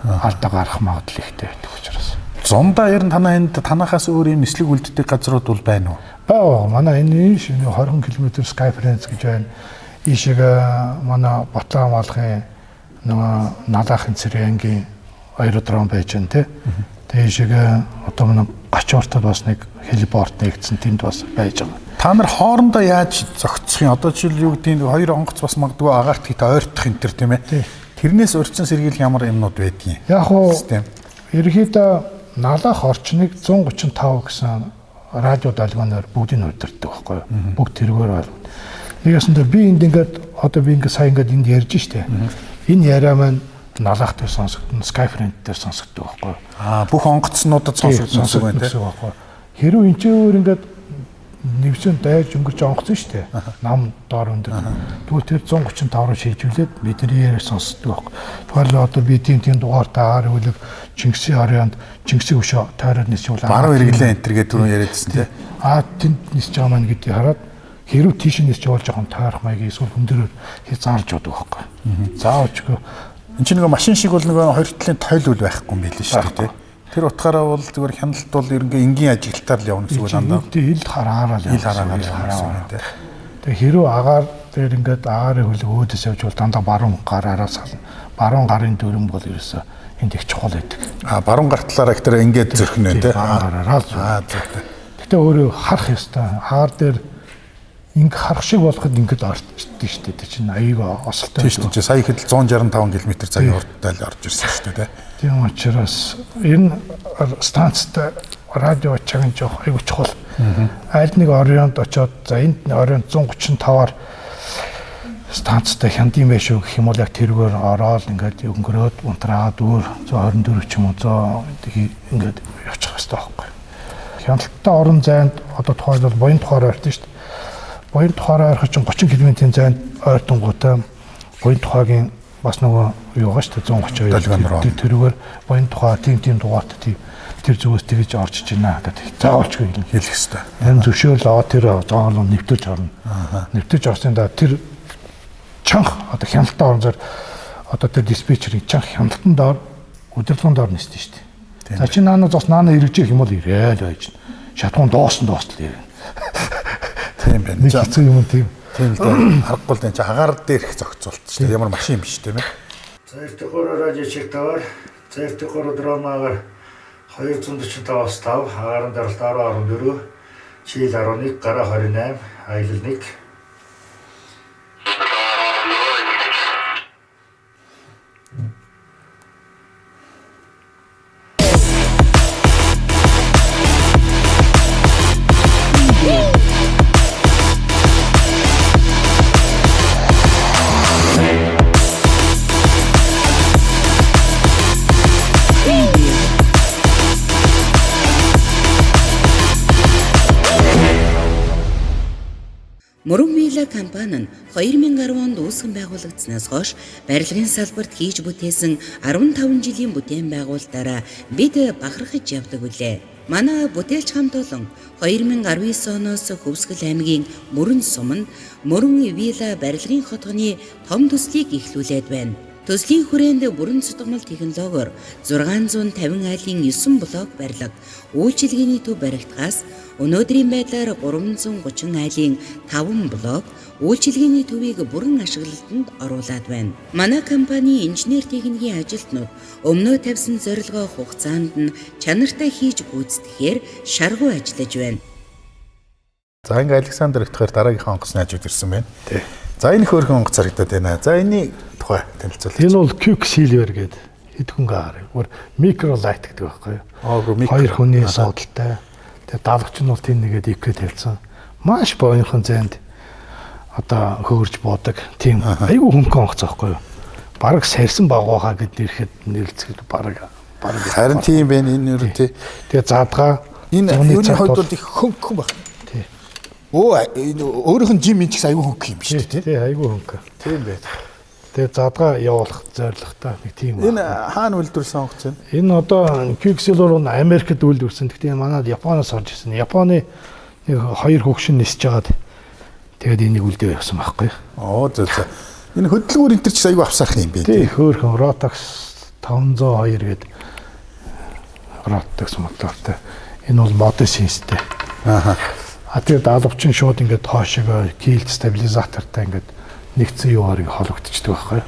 Алдаа гарах магадлал ихтэй байдаг учраас. Зундаа ер нь танахаас өөр юм нислэг үлддэг газрууд бол байна уу? Баа, манай энэ 20 км Skyfrance гэж байна. Ийшээ манай Батлан малхын нөгөө Налахын цэрэнгийн аэродром байж байна те. Тэгээ ийшээ одоо манай Гачууртад бас нэг хелипорт нэгдсэн тэнд бас байж байгаа. Та нар хоорондоо яаж зохицох юм? Одоо жишээл юу гэдэг нь хоёр онгоц бас магадгүй агаарт хит ойртох энэ төр тийм ээ. Тэрнээс урьдчилан сэргийлэх ямар юмнууд байдгийг. Яг уу ерөнхийдөө Налах орчныг 135 гэсэн радио далгоноор бүгдийг нь удирддаг байхгүй юу? Бүгд тэргээр байна. Нэгэсэндээ би энд ингээд сая ингээд энд ярьж штэ. Энэ яриа маань Налах дээр сонсогдно, Skyfront дээр сонсогддог байхгүй юу? Бүх онгоцнуудад сонсогдсон байна тийм байхгүй юу? Хэрвээ энэ ч өөр ингээд нэвсэн дайж өнгөрч онгоцсон штэ. Нам доор өндөр. Тэгвэл тэр 135-аар шилжүүлээд бидний яриа сонсдог байхгүй. Тэгвэл одоо би тийм дугаартаа аар хөлөг Чингисийн оройнд Чингисийн өшөө тойроод нисүүл баруун хэрэглэн энтергээ түрүү яриадсэн тийм. Тэнд нисэж байгаа маань гэдгийг хараад хэрв тийш нисэж явал жоохон тойрох маяг эсвэл хүндрээр заалж явдаг байхгүй. Заавчгүй. Энд чинь нэг машин шиг бол нэг хоёр талын тойл үл байхгүй юм байл шүү дээ тийм. Тэр утгаараа бол зүгээр хяналт бол энгийн ажиглалтаар л явна гэсэн үг дандаа. Ил хараараа л явна тийм. Тэгээ хэрв агаар дээр ингээд агарын хөлөг өөдөөс явж бол дандаа баруун гараараа сална. Баруун гарын дүрэн бол ерөөсөө энд их чухал байдаг. Баруун гар талаараа ихтэй ингээд зөрхнө тийм. Гараараа л. Гэтэ өөрөө харах ёстой. Агаар дээр ингээ харах шиг болоход ингээд орчдөг шүү дээ. Чинь аяыг осолтой. Тийм шүү дээ. Сая ихэд 165 км/цагийн хурдтай л орж ирсэн шүү дээ. Тийм учраас энэ станцтай радио чагийн жоох аягүй чухал. Аль нэг орионд очоод за энд орионд 135-аар станцтай хяндсан байх шүү гэх юм бол яг тэргээр ороод ингээд өнгөрөөд унтраад өөр 124 ч юм уу 100 ингээд явчих хэрэгтэй байхгүй. Хяналттай орон зайд одоо тухайлбал Буян тухаар ойртон шүү дээ. Буян тухаараа орох чинь 30 км-ийн зайд ойртонгуудаа Буян тухайгийн бас нөгөө юу байгаа шүү дээ 132 тэрүүгээр Буян тухай тийм дугаарт тэр зүгээс тэгэж орчиж байна гэдэг. Заавалчгүй хэлэх хэрэгтэй. Энэ зөвшөөрөл тэр заавал нэвтэж орно. Нэвтэж орсон да тэр чанх одоо хяналттай орон зайд одоо тэр диспетчерийн чанх хяналтан доор удирдлагын доор нисдэг шүү дээ. За чи наана ирэж юм бол ирээл байж. Шатгуун доосн л ирнэ. Тийм байна. Нэг хэцүү юм тийм. Тийм л дээ. Харахгүй л энэ агаар дээрх зохицуулт шүү дээ. Ямар машин биш тийм ээ. Цаертохоор радиочек тавар, цаертохоор драмаагаар 245-5, агарын даралт 10-14, чийл 11, гараа 28, аялал 1. Мөрөн Вилла компани нь 2010 онд үүсгэн байгуулагдсанаас хойш барилгын салбарт хийж бүтээсэн 15 жилийн бүтээн байгуулалтаараа бид бахархаж явдаг үлээ. Манай бүтээлч хамт олон 2019 оноос Хөвсгөл аймгийн Мөрөн сум нь Мөрөн Вилла барилгын хотгоны том төслийг эхлүүлээд байна. Төслийн хүрээнд бүрэн цутгамал технологиор 650 айлын 9 блок барилга, үйлчилгээний төв баригдахаас өнөөдрийн байдлаар 330 айлын 5 блок үйлчилгээний төвийг бүрэн ашиглалтанд оруулад байна. Манай компани инженер техникийн ажилтнууд өмнөө тавьсан зорилгоо хугацаанд нь чанартай хийж гүйцэтгэхээр шаргуу ажиллаж байна. За ингээ Александр итгэхээр дараагийнхаа онгоцны хажууд ирсэн байна. Тий. За энэ хөөрхөн онгоц харагдаад байна. За энэний тухай танилцуулъя. Энэ бол Quick Silver гэдэг хэдхэн гар. Гүр микролайт гэдэг байхгүй юу? Хоёр хүний суудалтай. Тэгээ давагч нь бол тийм нэгээд ипгээ тавьсан. Маш боёнхон зайд одоо хөөрж буудаг. Тийм айгүй хөнгөн онгоц байхгүй юу? Бараг сарьсан багуухаа гэд ирэхэд нэрлцгээд бараг харин тийм байна энэ юу тий. Тэгээ задгаа энэ юуны хувьд бол их хөнгөн байна. Тий. Өөрийнх нь жим инчс айгүй хөнгөн юм шүү дээ. Тий айгүй хөнгөн. Тийм байт. Тэгээ задгаа явуулах зорилготой нэг тийм. Энэ хаана үйлдвэрсэн онгоц вэ? Энэ одоо Quick Silver нь Америкт үйлдвэрсэн. Гэхдээ манайд Японоос орж ирсэн. Японы нэг хоёр хөгшин нисэж жагаад тэгээд энийг үлдээ явсан байхгүй. Оо зөв. Энэ хөдөлгүүр энэ төр ч айгүй авсарах юм бэ. Тий хөөрхөн Rotax 502 гэдэг Rotax мотортой. Энэ бол модернизтэй. Тэгээд албачин шууд ингээд хоошоо килд стабилизатортай ингээд нэгдсэн юугаарыг хологдчихдаг байхгүй.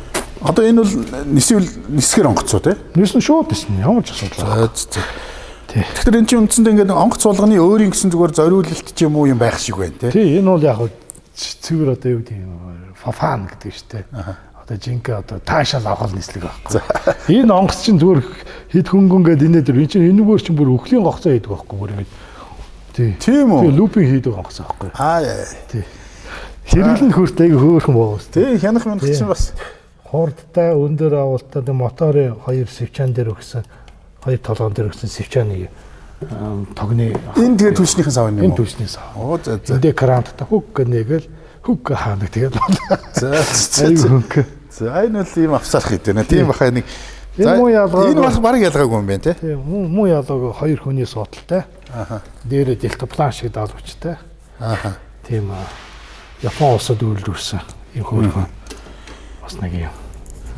Одоо энэ бол нисгэр онгоцоо тий? Нисэн шууд ниснэ. Ямар ч асуудал. Тий. Тэгэхээр эн чинь үндсэндээ ингээд онгоц болгоны өөрийн гэсэн зүгээр зориулалт ч юм уу юм байх шиг байна тий? Тий, энэ бол яг цэвэр одоо юу гэдэг юм фафан гэдэг шүү дээ. Одоо жинхэнэ одоо таашаал авах нислэг байхгүй. Энэ онгоц чинь зүгээр хэд хөнгөн гээд инээд энэ чинь энэгээр чинь бүр өхлийн гоцоо хийдэг байхгүй бүр ингэж. Тий. Тийм үү? Лупинг хийдэг онгоц байхгүй. Тий. Хэрэглэн хөртэй хөөрхөн боос. Тий, хянах мянах чинь бас хурдтай өндөр авалттай моторын хоёр сэвчаан дээр өгсөн, хоёр толгоон дээр өгсөн сэвчааны тогны. Энэ тэгээ түлшнийхэн сав юм уу? Энэ түлшний сав. Оо за. Эндээ кранттай хүг гэнэгээл хүг хаанаг тэгээд. За. За энэ бол ийм авсарах гэдэг нэ. Тийм бахаа нэг. Энэ бас баг ялгаагүй юм байна тий. Тийм муу ялгаагүй хоёр хүний суудалтай. Дээрээ дельтаплан шиг даалгавчтай. Тийм Япон улсад үйлдвэрсэн юм хөөрхөн. Бас нэг юм.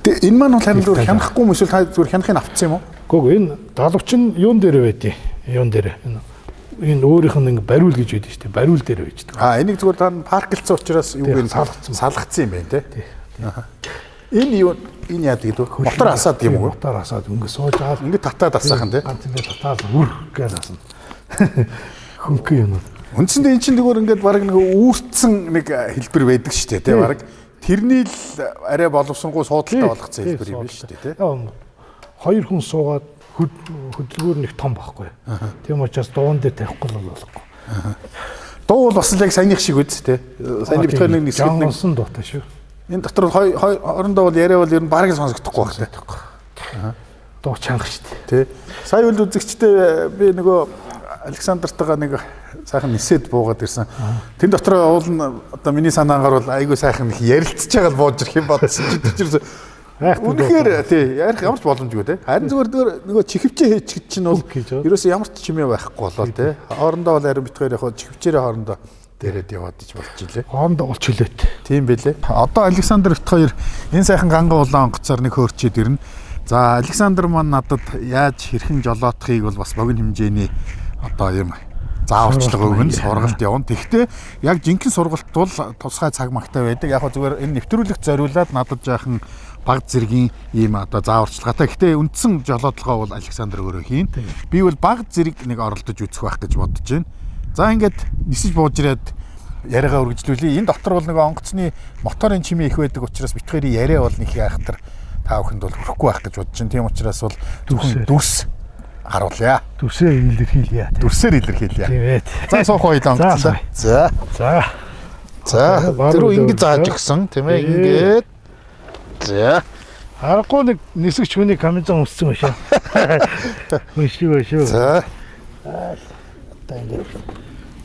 Тэгээ энэ маань бол харин зүгээр хянахгүй юм эсвэл та зүгээр хянахыг авцсан юм уу? Гүг энэ даалгавч нь юун дээр байдیں۔ Юун дээр. Энэ өөрийнх нь ингэ бариул гэж байдаг шүү дээ. Бариул дээр байждаг. Энийг зүгээр та парклцсан учраас юуг нь салгацсан юм байна тий. Энэ юу энэ яа гэдэг вэ? Мотор асаад юм уу? Мотор асаад ингэ сууж аваад ингэ татаад асаахан тий. Ганц ингэ татаад үр гэж асна. Хөнгөн юм. Үндсэндээ эн чинь зүгээр ингээд баг нэг үүрцэн нэг хэлбэр байдаг шүү дээ тий. Баг тэрний л арай боловсронгуй суудалтай болгоцсон хэлбэр юм шүү дээ тий. Хоёр хүн суугаад хөдөлгөөр нэг том байхгүй. Тийм учраас дуун дээр тавихгүй л болохгүй. Дуу бол бас л яг саяных шиг үз тий. Саяны битгаар нэг нисгэд нэг сонсон дуутай шүү. Энэ дотор хоорондоо бол яриа бол ер нь бараг сонсогдохгүй байх тий. Дуу чанга шүү дээ. Тий. Сая үл үзэгчтэй би нөгөө Александртайгаа нэг сайхан нисэд буугаад ирсэн. Тэн дотор уул нь одоо миний санаагаар бол айгүй сайхан их ярилцж байгаа л бууж ирэх юм бодсон. Тэр үнэхээр тий ярих ямар ч боломжгүй тий. Харин зүгээр нөгөө чихвчээ хийчих чинь бол ерөөсөө ямар ч чимээ байхгүй болоо тий. Хоорондоо бол харин битгаар яг чихвчээрээ хоорондоо дээрэд яваад иж болж илээ. Хоорондоо олч хилээд. Тийм байлээ. Одоо Александр бит хоёр энэ сайхан ганган улаан онгоцоор нэг хөөрчээд ирнэ. За Александр маань надад яаж хэрхэн жолоотхыг бол бас богино хэмжээний одоо юм зааварчлага өгнө, сургалт явна. Тэгэхдээ яг жинхэнэ сургалт бол тусгай цаг магтай байдаг. Яг зүгээр энэ нэвтрүүлэгт зориулаад надад жаахан баг зэргийн ийм одоо зааварчлагатай. Гэхдээ үндсэн жолоодлогоо бол Александр өөрөө хийн. Би бол баг зэрэг нэг оролдож үзэх байх гэж бодож байна. За ингээд нисэж бууж ирээд яриагаа үргэлжлүүлье. Энэ дотор бол нэг онгоцны моторын чимээ их байдаг учраас битгээрийн яриа бол нэг айхтар та бүхэнд бол хүрэхгүй байх гэж бодож байна. Тийм учраас бол дүрс харуулъя. Дүрсээр илэрхийлье. Дүрсээр илэрхийлье. Тийм ээ. За суух хоёлаа онгоцлоо. За. Тэр ингэ зааж өгсөн тийм ээ ингээд. За. Харахгүй нэг нисгч хүний камизон өссөн байшаа. Өшөө. За.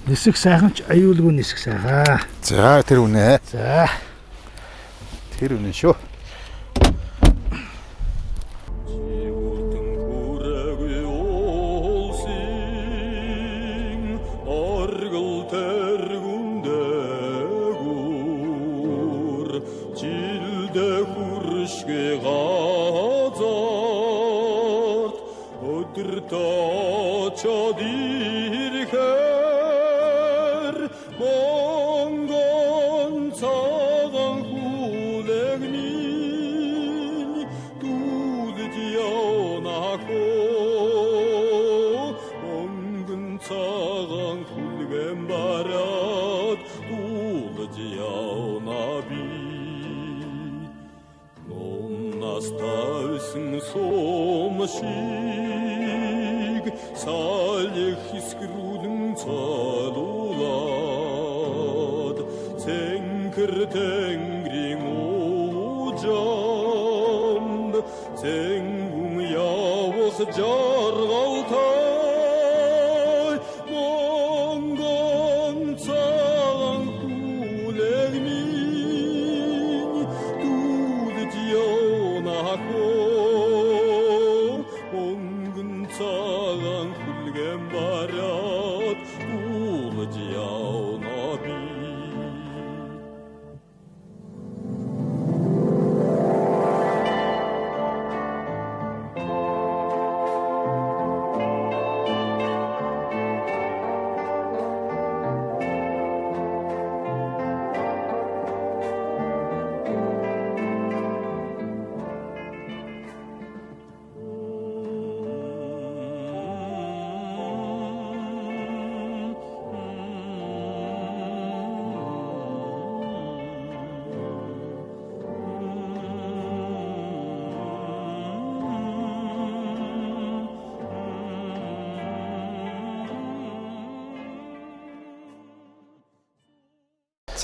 Нисэх сайхан ч аюулгүй нисэх сайгаа. За тэр үнэ. За. Тэр үнэ шүү.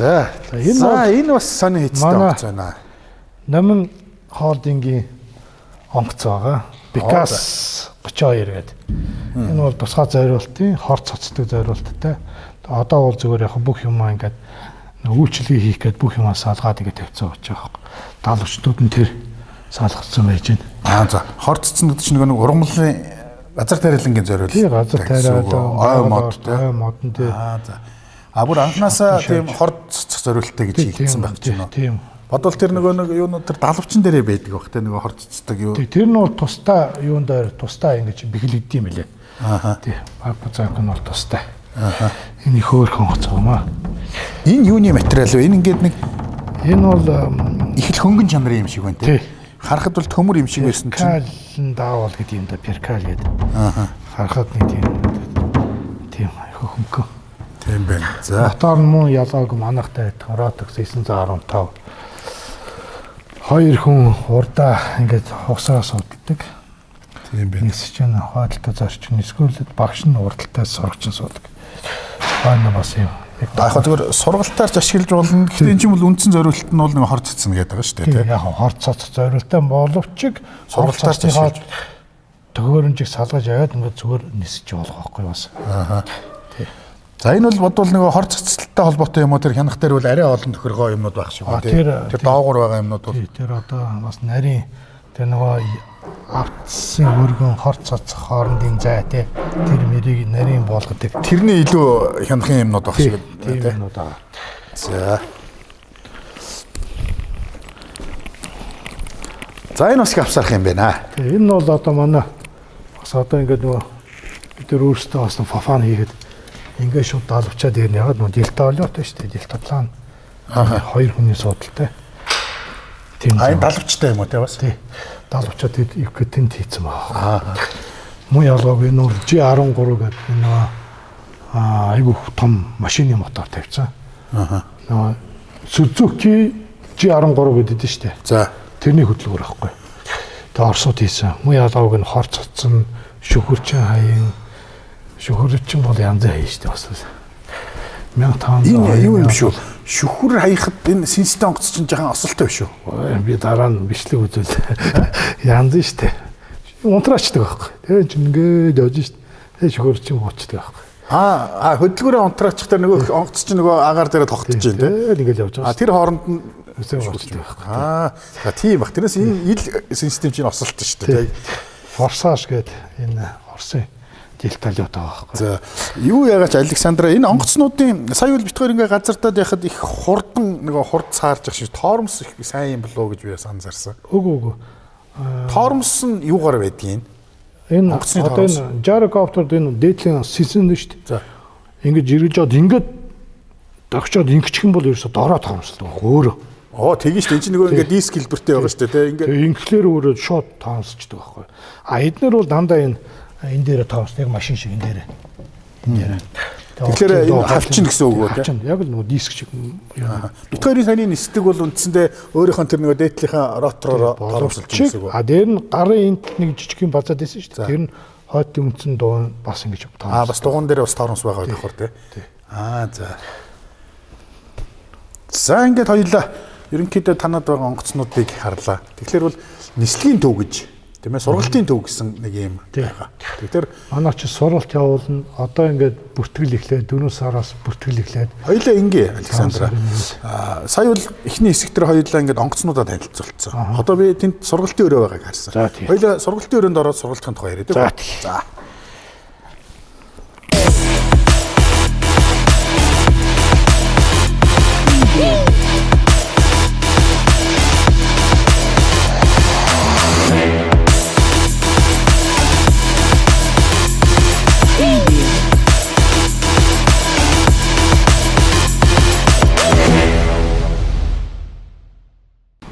За энэ бас сони хийцтэй онгоц байна. Номин холдингийн онгоц байгаа. Бикас 32 гэдэг. Энэ бол тусгай зориултын хор цоцдог зориулттай. Одоо бол зүгээр яг бүх юм ингээд үйлчлэгээ хийх гээд бүх юмаа салгаад ингээд тавьцсан байж байгаа. Даалгавчдууд нь тэр салгацсан байж байна. За хор цоцсон гэдэг чинь нэг ургамлын газар тариалангийн зориул. Тий газар тариалан ой модон тий. За. Бүр анханасаа тийм хор цоцох зориулттай гэж хийгдсэн байх чинь. Тийм. Бодвол тэр нэг юунууд тэр даалгавчин дээрээ байдаг бах те нэг хор цоцдог юу. Тэр нь бол тусдаа юун дээр тусдаа ингэж бэглэгдэв юм лээ. Ааха. Тий. Бузаак нь бол тусдаа. Ааха. Энэ хөөрхөн хоцгоомаа. Энэ юуны материал вэ? Энэ ингээд нэг энэ бол их л хөнгөн чанарын юм шиг байна те. Тий. Харахад бол төмөр юм шиг байсан чинь. Перкаль даавал гэдэг юм да. Перкаль гэдэг. Ааха. Харахад нэг тийм хөнгөн. Тийм байна. За. Мотор нь мөн ялгааг манахтай байдаг. Ротокс 915. Хоёр хүн урдаа ингээд хугасаа судалдаг. Тийм байна. Нийс чинь хойдолтой зорчин эсвэл багш нь урдалтай сурагчин суудаг. Баана бас юм. Яг зөвхөн сургалтаарч ашиглаж болно. Гэхдээ энэ чинь бол үндсэн зориулт нь бол нэг хор цоцсон гэдэг байгаа шүү дээ. Тийм яг хор цоцох зориултаа боловч сургалтаарч ашиглаж төгөөрөнжийг салгаж аваад ингээд зүгээр нисэж болох байхгүй бас. Ааха. За энэ бол бодвол нэг хор цоцолттой холбоотой юм уу тэр хянах дээр бол арай олон тохиргоо юмнууд байх шиг байна тийм. Тэр доогуур байгаа юмнууд бол тэр одоо бас нарийн тэр нөгөө автсын өргөн хор цоцох хоорондын зай тийм тэр мэрийг нарийн болгодог. Тэрний илүү хянахын юмнууд байх шиг тийм юмнууд байгаа. За. За энэ бас их авсарах юм байна. Энэ нь бол одоо манай бас одоо ингээд нөгөө бид нар өөрсдөө бас фафан хийгээд ингээд шууд даалгавчаад ирнэ. Ягаад нөө дельта олиотой шүү дээ. Дельта план. Хоёр хүний судалтай. Тийм. Энэ даалгавчтай юм уу те бас? Тий. Даалгавчаад евкетент хийцэн байна. Муу ялгааг энэ нь G13 гэдэг энэ айгу том машины мотор тавьсан. Нөгөө Suzuki G13 гэдэг дээ шүү дээ. За. Тэрний хөдөлгөөр байхгүй. Тэгээ Оросууд хийсэн. Муу ялгааг нь хор цоцсон, шөхөрчин хаян. Шөхөрчин бол янз бүр хийж дээ бас. 1500. Энэ юу юм шүү? Шөхөр хаяхад энэ синстем онгоц чинь жоохон осолтой биш үү? Би дараа нь бичлэг үзвэл янз штэ. Унтраачдаг байхгүй. Тэгээ чи ингээд явж штэ. Тэгээ шөхөр чинь уучдаг байхгүй. Хөдөлгөөрөө онтраачихтаа нөгөө онгоц чинь нөгөө агаар дээр тогтож байна тийм. Ингээл явж байгаа. Тэр хооронд нь Үсээ болчихдог байхгүй. Тийм баг. Тэрнээс энэ ил систем чинь осолт шүү дээ. Форсаж гэдэг энэ Орсын дельталиуд байгаа байхгүй. За юу яагаад Александра энэ онгоцнуудын сая үл битгаар ингээ газардаад яхад их хурдан нөгөө хурд цаарж их шиг тоормос их сайн юм болоо гэж би анзаарсан. Үгүй. Тоормос нь юугаар байдгийг Энэ онгоцны одоо тоормос. энэ Gyrocopter энэ дээдлийн систем нь шүү дээ. За. Ингэж ирж жоод ингээд дагчаад ингэчих юм бол ерөөсө дороо тоомслдог өөрөө. Тэгин шүү дээ. Энд чинь нөгөө ингээ диск хэлбэртэй байгаа шүү дээ. Ингээ Тэгээ инхлээр өөрөө шууд тоомсчдаг байхгүй. Эднэр бол дандаа энэ дээр тоомсдаг машин шиг энэ дээр. Энэ дээр. тэгэхээр энэ хавчин гэсэн үг үү те? Хавчин. Яг л нөгөө диск шиг. Биткойн саяны нисдэг бол үндсэндээ өөрийнхөө тэр нөгөө дээдлийнхаа ротороор тоомсолж байгаа гэсэн үг. Дээр нь гарын энт нэг жижиг юм базаад байсан шүү дээ. Тэр нь хойтын үндсэн дуу бас ингэж тоомс. Бас дугуун дээр бас тоормос байгаа гэхэр те. За. За ингээд хоёулаа ерөнхийдөө танад байгаа онгоцнуудыг харлаа. Тэгэхээр бол нислэгийн төв гэж тийм ээ сургалтын төв гэсэн нэг юм байгаа. Тэгэхээр манай ч сургалт явуулна. Одоо ингээд бүртгэл эхлээд 4 сараас бүртгэл эхлээд хоёулаа ингээ Александра. Сая бол эхний хэсэг дээр хоёулаа ингээд онгоцнуудаа танилцуулсан. Одоо би тэнд сургалтын өрөө байгааг харсан. Хоёулаа сургалтын өрөөнд ороод сургалтын тухай яриад тийм үү? За.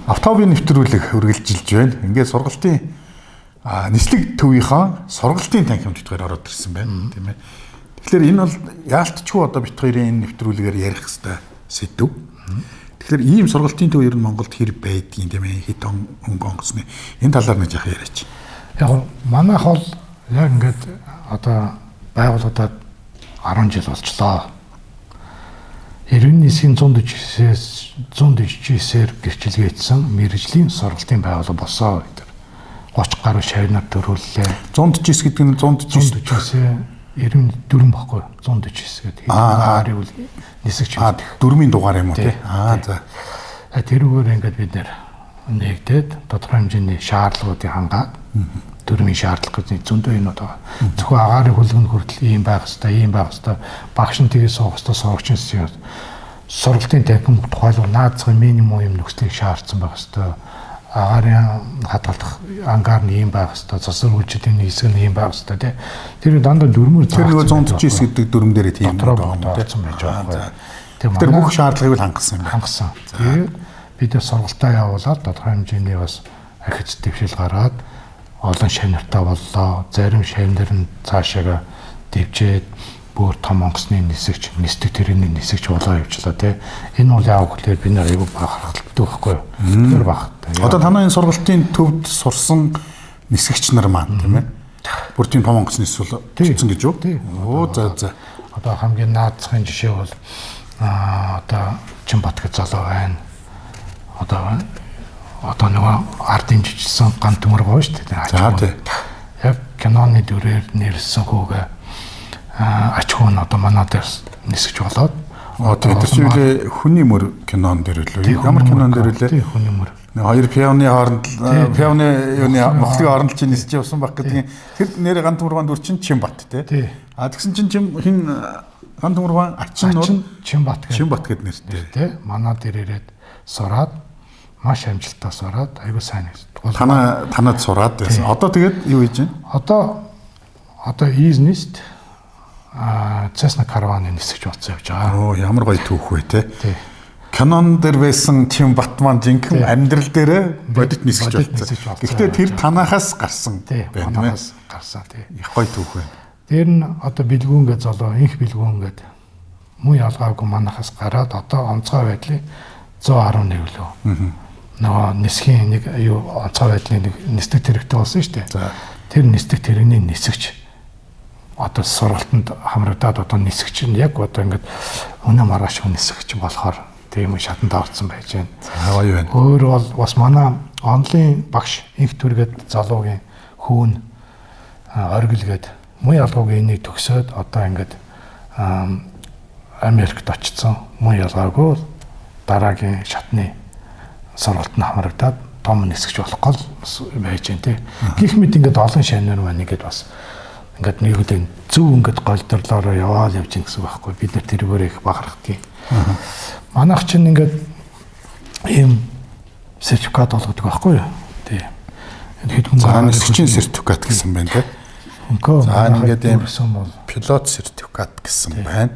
Автобийн нэвтрүүлэг үргэлжилж байна. Ингээд сургалтын нислэг төвийнхаа сургалтын танхимд битгаар ороод ирсэн байна, тийм ээ. Тэгэхээр энэ бол яалтчгүй одоо бит хоёрын энэ нэвтрүүлгээр ярих хэрэгтэй сэдв. Тэгэхээр ийм сургалтын төв ер нь Монголд хэр байдгийг тийм ээ, хэд хөнгөн онгоцны энэ талаар нэг яах яриач. Яг манайх бол яг ингээд одоо байгууллагад 10 жил болчлоо. 99-ийн 149-ээр гэрчилгээдсэн мэргэжлийн сургалтын байгууллага болсон гэдэг. 30 гаруй шавнаар төрүүллээ. 149 гэдэг нь 149-94 баггүй 149 гэдэг. Аарийн үл нисэгч байдаг. Дөрмийн дугаар юм уу тий? За. Тэрүүгээр ингээд бид нэгдээд тодорхой хэмжээний шаардлагуудыг хангаад дөрмийн шаардлага гэж зөндөө юмнууд байгаа. Зөвхөн агаарын хөлгөнд хүртэл ийм байх хэвээр, багш нь тэгээ суух хэвээр сурагч нь сургалтын танхим тухайлбал наацхан минимум юм нөхцөлийг шаардсан байх хэвээр. Агаарын хадгалах ангаар нь ийм байх хэвээр, засвар үйлчилгээний хэсэг нь ийм байх хэвээр тий. Тэр дандаа дөрмөр тэр нөгөө 149 гэдэг дөрмөн дээр тийм байгаа юм тий. Тэр бүх шаардлагыг л хангасан юм байна. Хангасан. Тэгээд бид сургалтаа явуулаад тодорхой хэмжээний бас ахиц дэвшил гаргаад олон шавнартай боллоо. Зарим шавнар нь цаашаа дэвжээд бүр том онгоцны нисэгч, нисдэг тэрний нисэгч болоо явчлаа тий. Энэ бол яав гэхээр бид нэр айгүй бахархалтай байхгүй юу? Тэр багтай. Одоо танай энэ сургалтын төвд сурсан нисэгч нар маань тийм ээ. Бүр тийм том онгоцны нисэл хийсэн гэж юу? За. Одоо хамгийн наацхан жишээ бол одоо Чинбат гэж залуу байна. Одоо нөгөө ардын жижигсэн ган төмөр гоё шүү дээ. За тий. Яг киноны дүрээр нэрлсэн хүүгээ ачхуу нь одоо манай дээр нисэж болоод тэр чинь хүний мөр кинон дээр үлээ. Ямар кинон дээр үлээ? Тий, хүний мөр. Хоёр пианы хооронд пианы юуны мохлын хооронд чинь нисэж явсан баг гэдэг. Тэр нэр ган төмөр дүр чинь Чинбат тий. Тэгсэн чинь хин ган төмөр ачин нь Чинбат гэдэг нэртэй. Тий. Манай дээр ирээд сураад маш амжилттай сураад аягүй сайн гэж. Танад сураад байсан. Одоо тэгээд юу хийж байна? Одоо Изнест Cessna Caravan-ы нисэж болцсон явж байгаа. Ямар гоё түүх вэ те. Кинон дээр байсан Чинбат маань жинхэнэ амьдрал дээр бодит нисэж болцсон. Гэхдээ тэр танахаас гарсан байна. Танахаас гарсан тий. Их гоё түүх байна. Тэр нь одоо бэлгүүн гэж залуу инх бэлгүүн гэдэг муу ялгаагүй манахаас гараад одоо онцгой байдлыг 111 лөө. Нөгөө нисхийн нэг онцгой байдлын нэг нисдэг тэрэгтэй болсон шүү дээ. Тэр нисдэг тэрэгний нисэгч одоо сургалтанд хамрагдаад одоо нисэгч нь яг одоо ингээд өнөө маргааш нисэгч болохоор тийм шатанд орсон байж байна. Гоё байна. Өөр бол бас манай онлын багш инх түргээд залуугийн хүүн оргилгээд муу ялгаагүй энийг төгсөөд одоо ингээд Америкт очсон. Мөн ялгаагүй дараагийн шатны сургалтанд хамрагдаад том нисгэж болох гол байж гэн тий. Гэх мэт ингээд олон шанаар маань ингээд бас ингээд нэгдэн зөв ингээд голдрлороо яваал явж гин гэсэн байхгүй. Бид нар тэргээр их бахархдгийг. Манайх чинь ингээд ийм сертификат олгодог байхгүй юу? Тий. Хэдхэн нисгчийн сертификат гэсэн байна тий. За ингээд ийм пилот сертификат гэсэн байна.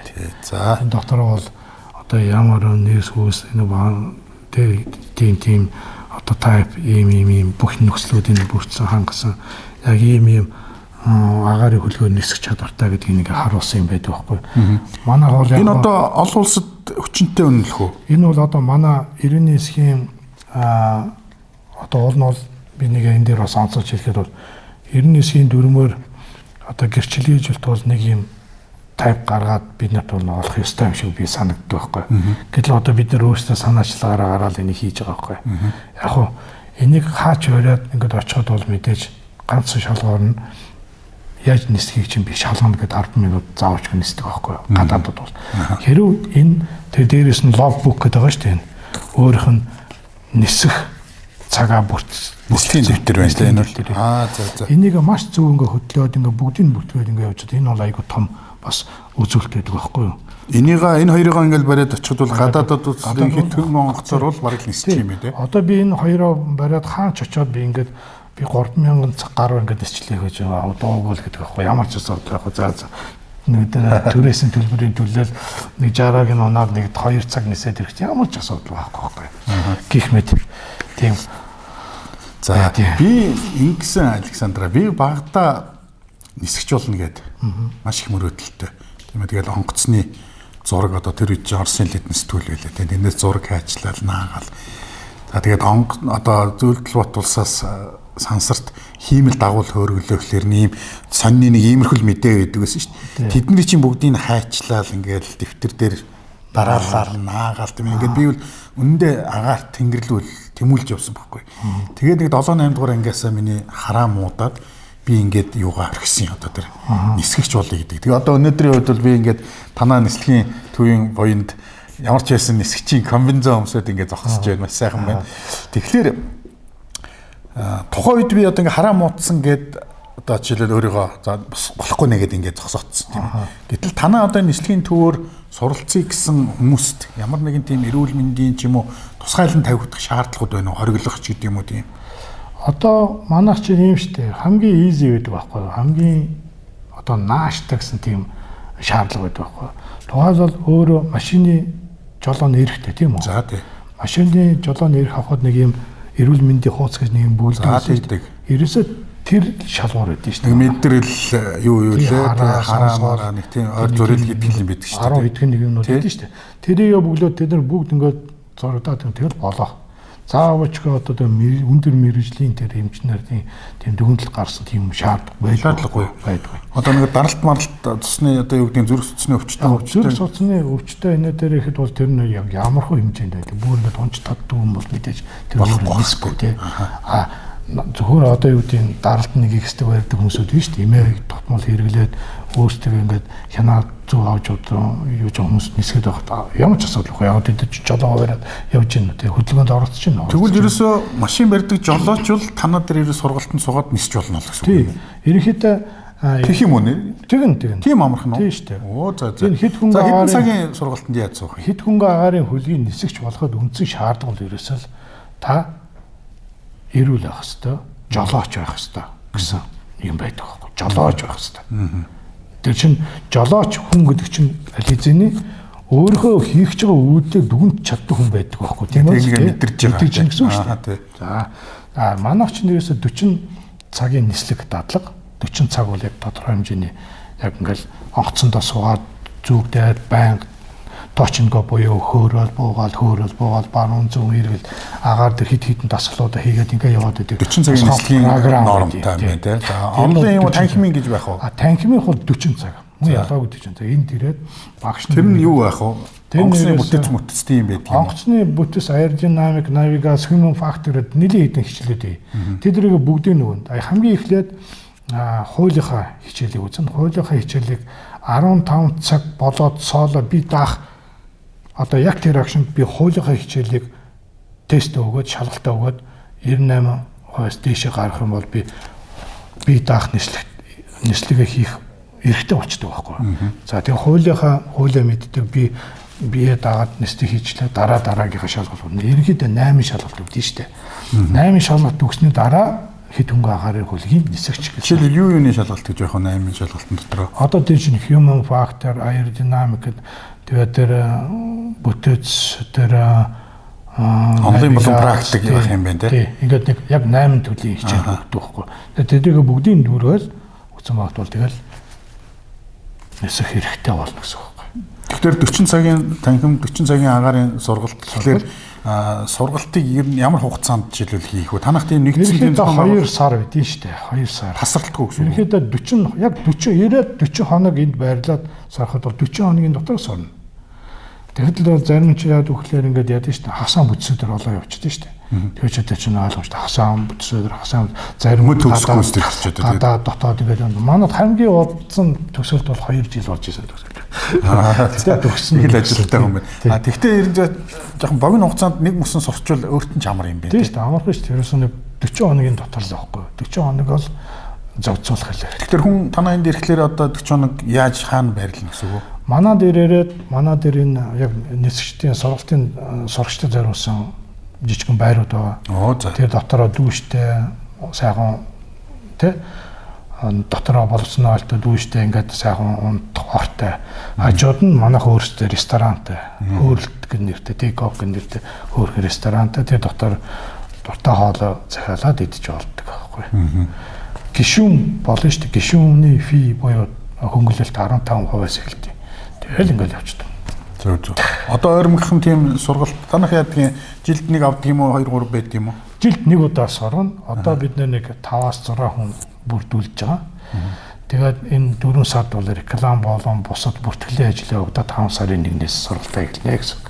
Тий. За энэ дотороо бол одоо ямар нэгс хөөс энэ тийм одоо type ийм бүх нөхцлүүдийн бүрдсэн хангасан яг ийм агаарын хөлгөөр нисэх чадвартай гэдгийг нэг харуулсан юм байдаг байхгүй. Манай бол энэ одоо олон улсад хүчинтэй үнэлэх үү? Энэ бол одоо манай 90-ийн хэсгийн одоо уул нь бол би нэг энэ дээр бас онцолж хэлэхэд бол 90-ийн хэсгийн дүрмээр одоо гэрчлэлийн жилт бол нэг юм type гаргаад бид нарт бол олох ёстой юм шиг би санагддаг байхгүй. Гэтэл одоо бид нар өөрсдөө санаачлагаараа гараад энийг хийж байгаа байхгүй. Яг хуу энийг хаач өрөөд ингээд очиход бол мэдээж ганц шалгуур нь яаж нисхийг чинь би шалгана гэдэг 10 минут заавч нисдэг байхгүй. Гадаадд бол. Хэрвээ энэ тэр дээрээс нь logbook гэдэг байгаа шүү дээ. Өөрийнх нь нисэх цагаа нисхийн дэвтэр байна л энэ бол. За. Энийг маш зөв ингээд хөтлөөд ингээд бүгдийг бүртгээд ингээд явуулчихад энэ бол айгүй том бас үзүүлэлт байдаг байхгүй юу? Энэ хоёрыг ингээд бариад очиход бол гадаадд хэдхэн монголчууд бол бараг нисчих юм ээ. Одоо би энэ хоёроо бариад хаач очиод би ингээд 3000 цаг гаруй ингээд нисчлээ гэж байгаа. Дуугуул гэдэг байхгүй ямар ч асуудал байхгүй. За нэг төрөөсөн төлбөрийн төлөөл нэг 60-аг нь унаад нэг 2 цаг нисээд ирэхэд ямар ч асуудал байхгүй. Гэх мэт тийм. За би ингэсэн Александра би багада нисгэж болно гэд маш их мөрөөдөлтэй. Тийм ээ тэгэл онгоцны зураг одоо тэр үед Орсын лиднес сэтгүүл байлаа. Тэндээс зураг хайчлал наагаал. За тэгээд одоо Зөвлөлт бот улсаас сансарт хиймэл дагуул хөөргөлөөхлөөр нэм сонины нэг иймэрхүүл мэдээ байдаг гэсэн шүү дээ. Тэдний чинь бүгдийг хайчлал ингээл дэвтэр дээр дараалал наагаал тийм ингээд би бол үнэндээ агаар тэнгэрлүүл тэмүүлж явсан байхгүй. Тэгээд нэг 7-8 дугаар ангиасаа миний хараа муудаад би ингээд юугаа орхисон одоо тэр нисгэгч болъё гэдэг. Тэгээ одоо өнөөдрийн үед бол би ингээд танаа нислэгийн төвийн буйнд ямар ч байсан нисгчийн комбинзон өмсөд ингээд зогсож байна. Маш сайхан байна. Тэгэхээр тухайн үед би одоо ингээд хараа муудсан гэд одоо жишээлбэл өөрийгөө за болохгүй нэгэд ингээд зогсоцсон тийм. Гэтэл танаа одоо нислэгийн төвөөр суралцъя гэсэн хүмүүст ямар нэгэн тийм эрүүл мэндийн ч юм уу тусгайлан тавигдах шаардлагууд байна уу? Хориглох ч гэдэг юм уу тийм. Одоо манайх чинь юм штэ хамгийн easy байдаг байхгүй юу? Хамгийн одоо нааштай гэсэн тийм шаардлага байдаг байхгүй юу? Тухайлбал өөрөө машины жолооны эрэхтэй тийм үү? За тийм. Машины жолооны эрх авахд нэг юм эрүүл мэндийн хууц гэж нэг юм бүлдэлтэй. Ерөөсөө тэр шалгуур өгдөн шүү дээ. Мэдрэл юу лээ хараа нэг тийм ойр зүрэл гэдэг юм байдаг шүү дээ. 10 хэдхэн нэг юмнууд өгдөн шүү дээ. Тэрийг бүглөөд тэд нар бүгд ингээд зурагдаад тэгэл болоо. Заавчгаа одоо өндөр мэрэгжлийн тэр эмчнэрийн тийм дүгнэлт гарсан тийм шаардлагагүй байдгүй. Одоо нэг даралт маралт цусны одоо юу гэдэг зүрх судасны өвчтөй судасны өвчтөй энэ дээр ихэд бол тэр нь яг ямархуу хэмжээнд байдаг. Бүр ингээд унж татдаг юм бол мэдээж тэр нисэхгүй тий. Зөвхөн одоо юу гэдэг даралт нэг ихсдэг барьдаг хүмүүсүүд биш үү? Имээ тотмол хэрэглээд өөрсдөө ингээд хянаа зүг авч одоо юу ч хүмүүс нисгээд байхад ямар ч асуудал байхгүй. Яг тэд жолоо бариад явж гин үү? Хөдөлгөөнд оролцож гин үү? Тэгвэл ерөөсөө машин барьдаг жолооч бол танаа дээр ерөөс сургалтанд суугаад нисэж болно л гэсэн үг. Тийм. Ерөнхийдөө тэгэх юм уу нэ? Тэгэн. Тийм амархан уу? Тийм шүү дээ. Оо за. Энэ хэд хөнгө хэдэн цагийн сургалтанд яаж суух вэ? Хэд хөнгө агаарын хөлгийг нисгэж болоход үндсэн шаардлага нь ерөөсөө л та эрүүл байх хэвээр, жолооч байх хэвээр гэсэн юм байдаг байхгүй. Жолооч байх хэвээр. Тэр чинь жолооч хүн гэдэг чинь ализэний өөрөө хийх ч байгаа үйлдэл дүгнж чаддаг хүн байдаг байхгүй тийм үү? Тэнийг мэдэрч байгаа гэсэн үг шүү дээ. За манайх чинь ерөөсө 40 цагийн нислэг дадлага 40 цаг бол яг тодорхой хэмжээний яг ингээл онгоцондоо суугаад зүгдээд байнга тоочнго буюу хөөрөөл буугаал баруун зүүн ирвэл агаар дээр хит хитэн дасгалуудаа хийгээд ингээ яваад байдаг. 40 цагийн нислэгийн нормтой юм байна тийм. За онлайн юм танхимын гэж байх уу? Танхимын бол 40 цаг. Мөн ялгаагүй 40 цаг. Энд ирээд багш нар тэр нь юу байх вэ? Онгоцны бүтэц тийм байдаг юм. Онгоцны бүтэц аэродинамик, навигас, human factor-д нэлийн хэдэн хичээлүүд бий. Тэднийг бүгдийн нөгөөнд хамгийн эхлээд хуулийнхаа хичээлийг үзэн. Хуулийнхаа хичээлийг 15 цаг болоод сооло би даах одоо яг тэр акшнд би хуулийнхаа хичээлийг тест өгөөд шалгалтаа өгөөд 98%-аас дээшээ гарах юм бол би даах нислэгээ хийх эрхтэй болчтой байхгүй. За тэгээ хуулиа мэддэг бие дагаад нислэг хийчлээ дараагийнхаа шалгалт өгнө. Ерөнхийдөө 8 шалгалт өгдөн штэ. 8 шалгалт өгсөний дараа хэд хөнгө агарын хөлгийн нисэгч гэж. Жишээлбэл юуны шалгалт гэж яг 8 шалгалтын дотор. Одоо тэр чинь human factor, aerodynamic тэгээд тэр бүтээц тэр онлайн болон практик явах юм байна тий. Ингээд нэг яг 8 төрлийн хичээл өгдөг байхгүй. Тэгээд тэрийг бүгдийг дүүргээл үсэн багт бол тэгэл нисэх хэрэгтэй болно гэсэн үг. Тэгэхээр 40 цагийн танхим 40 цагийн агаарын сургалт тэгэхээр сургалтыг ер нь ямар хугацаанд жишээлбэл хийх вэ? Танах тийм нэгдсэн тийм 2 сар байдэн штэ. 2 сар. Тасралтгүй гэсэн үг. Ерөнхийдөө 40 яг 40 хоног энд байрлаад сарахад бол 40 хоногийн дотор сорно. Тэгэхэд л зарим ч яад өгөхлөөр ингээд яд штэ. Хасаан бүтсүүдээр олоо явчихдаг штэ. Тэгээ ч одоо чинь ойлгомжтой хасаан бүтсүүдээр хасаан зарим төгсөхгүй өсдөж байгаа. Одоо дотоод ингээд манад хамгийн удсан төсөлт бол 2 жил болж ирсэн төсөлт. Тэгээд төгссөн их л ажилттай хүн байна. Тэгвэл ер нь жоохон богино хугацаанд нэг мөсөн сурчвал өөрт нь ч амар юм байна. Тийм шүү дээ. Амархан шүү дээ. Ерөөсөө нэг 40 хоногийн дотор л байхгүй. 40 хоног бол зовцуулах хэлээ. Тэгэхээр хүн танаа энд ирэхлээр одоо 40 хоног яаж хаана байрлана гэсэн үг. Манай дээр ирээд манай дээр энэ яг нисгчдийн сургалтын сурагчдад зориулсан жижигхэн байрууд байгаа. Тэр дотороо дүүштэй сайхан тий дотороо боловсны альтаа дүүштэй ингээд сайхан унтах ортой. Хажууд нь манайх өөрсдөө ресторантай. Хөөрөлт гэх нэртэй, тейк-офф гэх нэртэй хөөрхөн ресторантай. Тэр дотор дуртай хоолой захиалаад идэж болдог байхгүй. Гишүүн болно шүү дээ. Гишүүний фи буюу хөнгөлөлт 15%-аас эхэлдэг. Тэгэл ингээд явчихдаг. Зөв. Одоо ойрмогхон тийм сургалт танах яадгийн жилд нэг авдаг юм уу 2 3 байдаг юм уу? Жилд нэг удаа сорно. Одоо бид нэг 5-аас 6 хүн бүрдүүлж байгаа. Тэгээд энэ 4 сард бол реклам болон бусад бүртгэлийн ажлын явагдаад 5 сарын 1-ээс сургалтаа эхэлнэ гэсэн.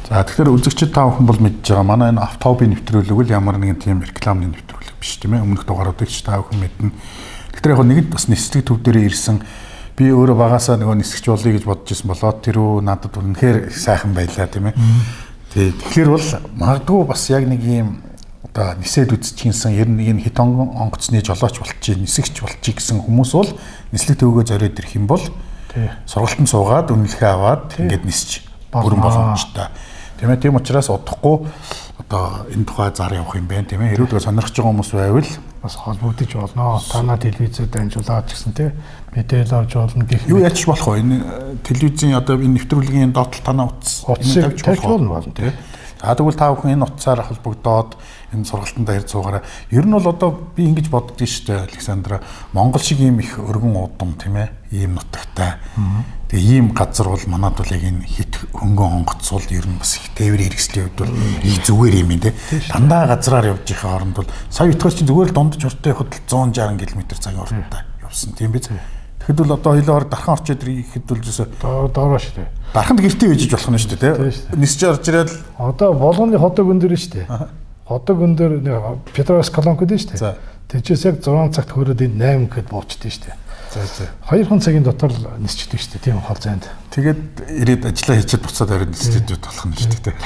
За тэгэхээр үзэгчид та бүхэн бол мэдж байгаа. Манай энэ автобийн нэвтрүүлэг л ямар нэгэн тийм рекламны нэвтрүүлэг биш тийм ээ. Өмнөх дугааруудыг ч та бүхэн мэднэ. Тэгэхээр яг нэгэнт бас нислэг төв дээрээ ирсэн би өөрөө багасаа нөгөө нисгч болъё гэж бодож ирсэн болоод тэр үү надад үнэхээр сайхан байлаа тийм ээ. Тэгэхээр бол магадгүй бас яг нэг юм одоо нисээд үзчихсэн ер нь нэг хит онгоцны жолооч болчих, нисгч болчих гэсэн хүмүүс бол нислэг төвгөө зориод ирэх юм бол сургалтанд суугаад үнэлгээ аваад ингээд нисч бүрэн боломжтой. Тийм ээ. Тийм учраас удахгүй одоо энэ тухай зар явах юм байна тийм ээ. Хэрвээ сонирхож байгаа хүмүүс байвал бас холбогдож болно. Танаа телевизэд дамжуулаад гэсэн тийм мэдээлэл авч болно гэх юу яач болох вэ? Энэ телевизийн одоо энэ нэвтрүүлгийн доотлол танаа тавьж болно тийм. За тэгвэл та бүхэн энэ утсаар холбогдоод энэ сургалтанд ирж суугаараа. Ер нь бол одоо би ингэж боддог шүү дээ Александра. Монгол шиг ийм их өргөн удам тийм ээ. Ийм нутагтай. Тэгээ ийм газар бол манад бол яг энэ хит хөнгөн онгоцвол ер нь бас их тээвэр хэрэгслийн хувьд бол их зүгээр юм тий. Дандаа газраар явж ихээ оронд бол сая итгаар чи зүгээр л дундаж уртаа явахад 160 км/цагийн уртаа явсан тийм биз. Тэгэхэд бол одоо хоёлоор дархан орчод ирэхэд бол жишээ доороо шүү дээ. Дарханд гэртээ үйж болох нь шүү дээ тий. Нисж орж ирээд одоо болгоны ходог өндөр шүү дээ. Ходог өндөр Петровск колонкод шүү дээ. Тэжээс яг 6 цагт хөрөөд энэ 8 гэхэд буучдээ шүү дээ. За. 2 цагийн дотор л нисчихдээ шүү дээ. Тийм хол зайд. Тэгээд ирээд ажиллаа хийчихэд буцаад оройд нисчихэд болох нь шүү дээ.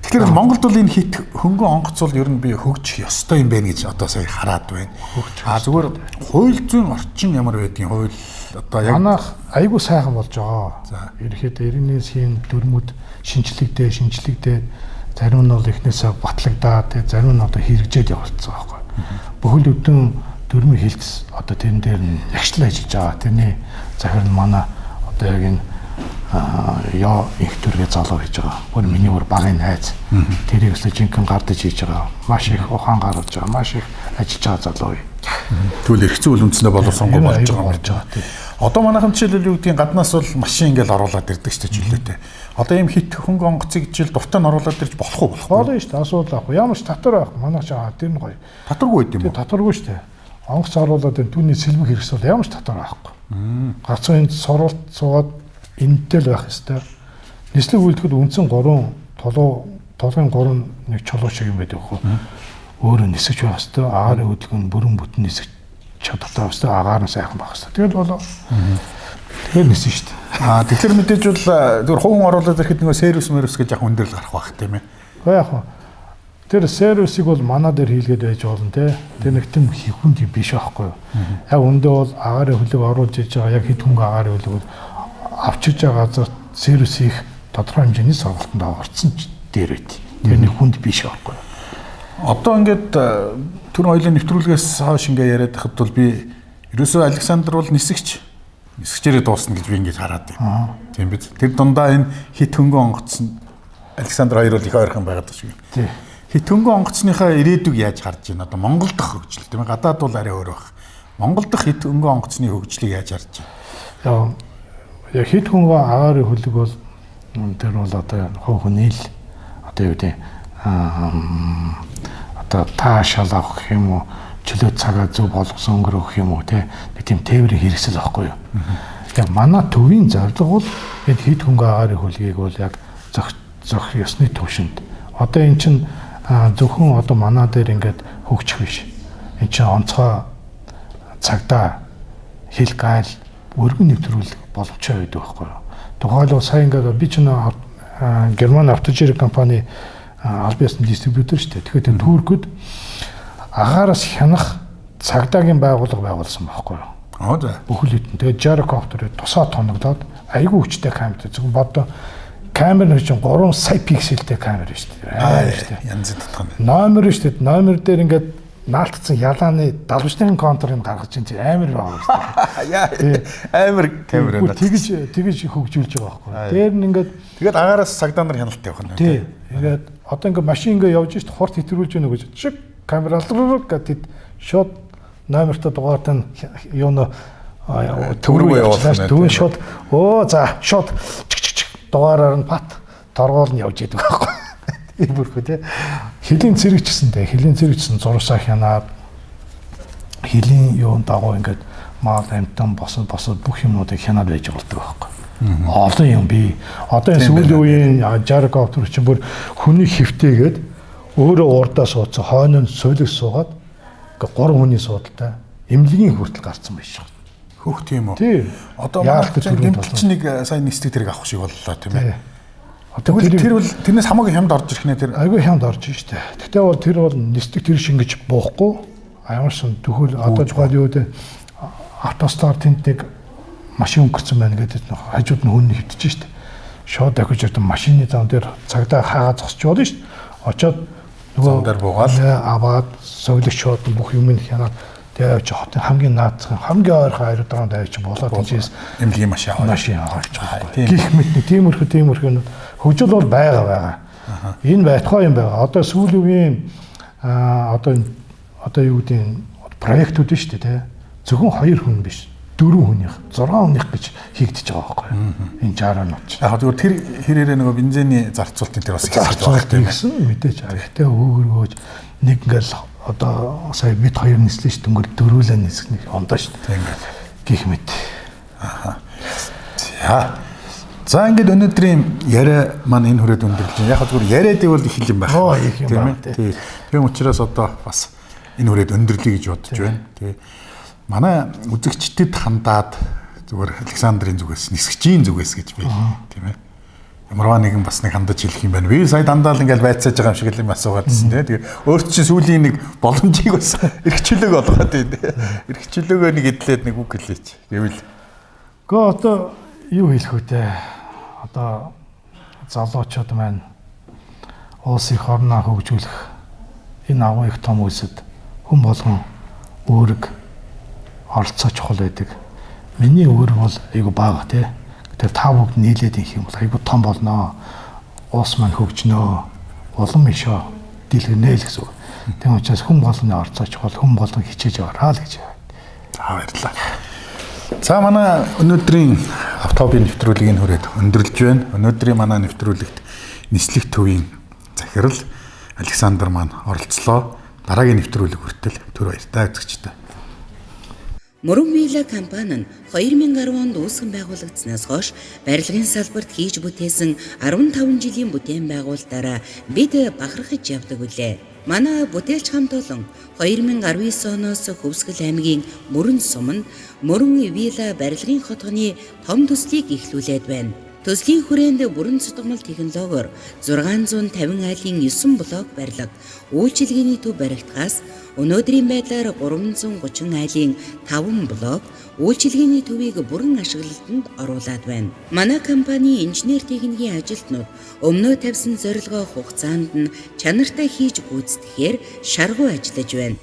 Тэгэхээр Монголд бол энэ хит хөнгөн онгоцвол ер нь би хөгжих ёстой юм байна гэж одоо сая хараад байна. Зүгээр хууль зүйн орчин ямар байдгийг хууль одоо яг манайх айгүй сайхан болж байгаа. За ерөөхдөө 90-ээс хийн дүрмүүд шинжлэгдээ зарим нь бол эхнээсээ батлагдаад зарим нь одоо хэрэгжээд явагдсан байхгүй. Бүхэл өдөн дүрмийн хилцс одоо тэрэн дээр нь ягшлаа ажиллаж байгаа. Тэрний захир нь манай одоо яг энэ яа их төргээ залуу хийж байгаа. Бүр миний бүр багын найз. Тэрийг өсө жинхэнэ гардаж хийж байгаа. Маш их ухаан гаргаж байгаа. Маш их ажиллаж байгаа залуу. Тэгвэл эрхцэн үйл үндэснээ боловсронгуй болж байгаа. Одоо манайхан жишээлбэл юу гэдгийг гаднаас бол машин ингээл оруулаад ирдэг шүү дээ жилдээ. Одоо ийм хит хөнгөн онгоцыг жил дуртай нь оруулаад ирж болох уу болохгүй. Болно шүү дээ. Асуудал ахгүй. Ямар ч татвар байхгүй. Манайх чаа тэр нь гоё. Татваргүй байд юм уу? Татваргүй шүү дээ. Онгоц оруулаад энэ түүний сэлбэг хэрэгсэл ямар ч татвар байхгүй. Гацхан энд суралт суугаад энэтэй л байх ёстой. Нислэг үйлдэхэд үндсэн 3 толгойн 3 нэг чулуу шиг юм байдаг хөө. Өөрөө нисэж байх ёстой. Аарын хөдөлгөөн бүрэн бүтэн нисэж чадвартай өстой агаар нь сайхан байх хэрэгтэй. Тэгэл болоо. Тэгэхээр нисэн шүү дээ. Тэгэхээр мэдээж бол зөвхөн хувийн оруулаад ирэхэд нэг сервис гэж яг өндөрлөг гарах байх тийм ээ. Гэхдээ яг тэр сервисийг бол манай дээр хийлгээд байж болно те. Тэр нэг тийм хүнд биш байхгүй юу. Яг өндөө бол агарын хөлөг оруулж иж байгаа яг хэд хөнгө агарын хөлөг авчиж байгаа газар сервис их тодорхой хэмжээний сургалтанд орцсон дээр байт. Тэр нэг хүнд биш байхгүй юу. Одоо ингээд түрүүн хоёлын нэвтрүүлгээс хойш ингээ яриад байхад бол би ерөөсөө Александр бол нисгчээрээ дуусна гэж би ингэж хараад байна. Тийм биз. Тэр дундаа энэ хит хөнгө онгоцсон Александр хоёр бол их ойрхон байгаад байгаа шиг. Тийм. Хит хөнгө онгоцсныхаа ирээдүг яаж харж байна? Одоо Монгол дахь хөгжил тийм ээ. Гадаад бол арай өөр байх. Монгол дахь хит хөнгө онгоцсны хөгжлийг яаж харж байна? Яг хит хөнгө агарын хөлөг бол тэр бол одоо хүүхний л одоо юу гэдэг одоо таашаал авах юм уу, чөлөө цагаа зөв болгосон өнгөрөх юм уу те нэг тийм тээврийн хэрэгсэл байхгүй юу. Яг манай төвийн зорилго бол энэ хит хөнгө агарын хөлгийг бол яг зөх ёсны төвшөнд. Одоо эн чинь зөвхөн одоо манай дээр ингээд хөгжих биш. Эн чинь онцгой цагдаа хил гайл өргөн нэвтрүүлэх боломжтой байдаг байхгүй юу. Тухайлбал сая ингээд би чинь Герман автожирик компани аль биесны дистрибьютор шүү дээ. Тэгэхээр Туркид агаараас хянах цагдаагийн байгууллага байгуулсан байхгүй юу. За. Бүхэл хэдэн. Тэгээд gyrocopter тусаа тоногдоод айгүй хүчтэй камер. Зөвхөн бодоо камер нь чинь 3 сая пикселтэй камер шүү дээ. Янз татгана. Номер шүү дээ. Номер дээр ингээд наалтцсан ялааны далбчны контрыг гаргаж чинь амар байгаа шүү дээ. Амар камер байна. Тэгэж хөгжүүлж байгаа байхгүй. Дээр нь ингээд тэгээд агаараас цагдаа нар хяналт явах нь. Тий. Тэгээд одоо ингээд машин ингээд явж шít хурд хэтрүүлж гэнэ гэж чиг камер алруу гэдэг шууд номертой дугаарт нь юу нөө төврөгөө явуулсан. Түүн шууд за шууд дугаараар нь пат торгоол нь явж идэг байхгүй. Тийм бүрхүү тий. Хилийн цэрэг чсэн зурсаа хянаад хилийн юун дагуу ингээд мал амтан босод бүх юмнуудыг хянаад байж болдог байхгүй. Олон юм би. Одоо энэ сүүлийн үеийн gyrocopter чинь бүр хүний хөвтэйгээд өөрөө урдаа суудсан хойно нь солих суугаад ингээ 3 хүний суудалтай эмнэлгийн хүртэл гарцсан байж байгаа. Хөөх тийм үү. Тий. Одоо гэмтэлчнийг сайн нисдэг тэрэг авах шиг боллоо тийм ээ. Тэгвэл тэр бол тэрнээс хамаагүй хямд орж ирэх нэ тэр. Айгүй хямд орж штэ. Тэгтээ бол тэр бол нисдэг тэр шингэж буухгүй. Аямарсан төхөл одоо жугал юу гэдэг автостар тентэг машин өнгөрцөн байна гэдэг хажууд нь хүн хөвтөж штэ. Шууд дахиж одоо машины зам дээр цагдаа хаагаа зогсож болно штэ. Очоод нөгөө замдаар буугаад аваад соёлог шууд бүх юм нь хянаад тэгээд хотын хамгийн наацхан хамгийн ойрхон аэродром тавьж болоод тийчээс эмнэлгийн машин аваач байгаа. Гэх мэт тиймэрхүү хөгжил бол байгаа. Энэ байтугай юм байгаа. Одоо сүүлийн үеийн одоо юу гэдэг проектууд нь шүү дээ тий. Зөвхөн 2 хүн биш. 4 хүнийх 6 хүнийх гэж хийгдэж байгаа байхгүй юу. Энэ 60-аад. Яг зөвхөн тэр хэрээрээ нөгөө бензиний зарцуулалтын тэр бас гэсэн мэдээж. Гэхдээ өөгөргөөж нэг ингээл одоо сая бид 2 нислээ ш дөнгөр дөрүүлээ нисэх нэг ондоо ш. Тийм байх. Гэх мэт. За ингээд өнөөдрийн яриа маань энэ хүрээд өндөрлөж байна. Яг зөвхөн яриад ивэл их юм байх. Тийм учраас одоо бас энэ хүрээд өндөрлөе гэж бодож байна. Тэгээ манай үзэгчдэд хандаад зөвхөн Александрийн зүгээс, нисгчийн зүгээс гэж би тийм ээ. Ямарваа нэгэн бас нэг хандаж хэлэх юм байна. Би сая дандаа л ингээд байцааж байгаа юм шиг л юм асуугаадсэн тийм. Тэгээ өөрт чинь сүүлийн нэг боломжийг бас эрхчлөөг олгоод байна. Эрхчлөөгөө нэг эдлээд нэг үг хэлээч. Гэвэл Гэхдээ одоо юу хэлэх вэ те? Одоо залуучууд маань улсын хорноо хөгжүүлэх энэ агуу их том үйлсэд хүн болгон өөрөг оролцоо чухал байдаг. Миний өөр бол айгу бага те. Тэр та бүгд нийлээд их юм бол айгу том болноо. Улс маань хөгжнөө. Улам ишөө дэлгэрнэ л гэсэн үг. Тийм учраас хүн болгоны оролцоо чухал, хүн болгон хичээж яваараа л гэж. Баярлалаа. За манай өнөөдрийн автобийн нэвтрүүлгийн хүрээд өндөрлөж байна. Өнөөдрийн манай нэвтрүүлэгт нислэг төвийн захирал Александр маань оролцлоо. Дараагийн нэвтрүүлэг хүртэл түр баяртай үзэгчтэй. Мөрөн Вилла компани нь 2010 онд үүсгэн байгуулагдсанаас хойш барилгын салбарт хийж бүтээсэн 15 жилийн бүтээн байгуулалтаараа бид бахархаж явдаг үлээ. Манай бүтээлч хамт олон 2019 оноос Хөвсгөл аймгийн Мөрөн суманд Мөрөн Вилла барилгын хотгоны том төслийг эхлүүлээд байна. Төслийн хүрээнд бүрэн цутгамал технологиор 650 айлын 9 блок барилга үйлчилгээний төв баригдахаас өнөөдрийн байдлаар 330 айлын 5 блок үйлчилгээний төвийг бүрэн ашиглалтанд оруулад байна. Манай компани инженер техникийн ажилтнууд өмнөө тавьсан зорилгоо хугацаанд нь чанартай хийж гүйцэтгэхээр шаргуу ажиллаж байна.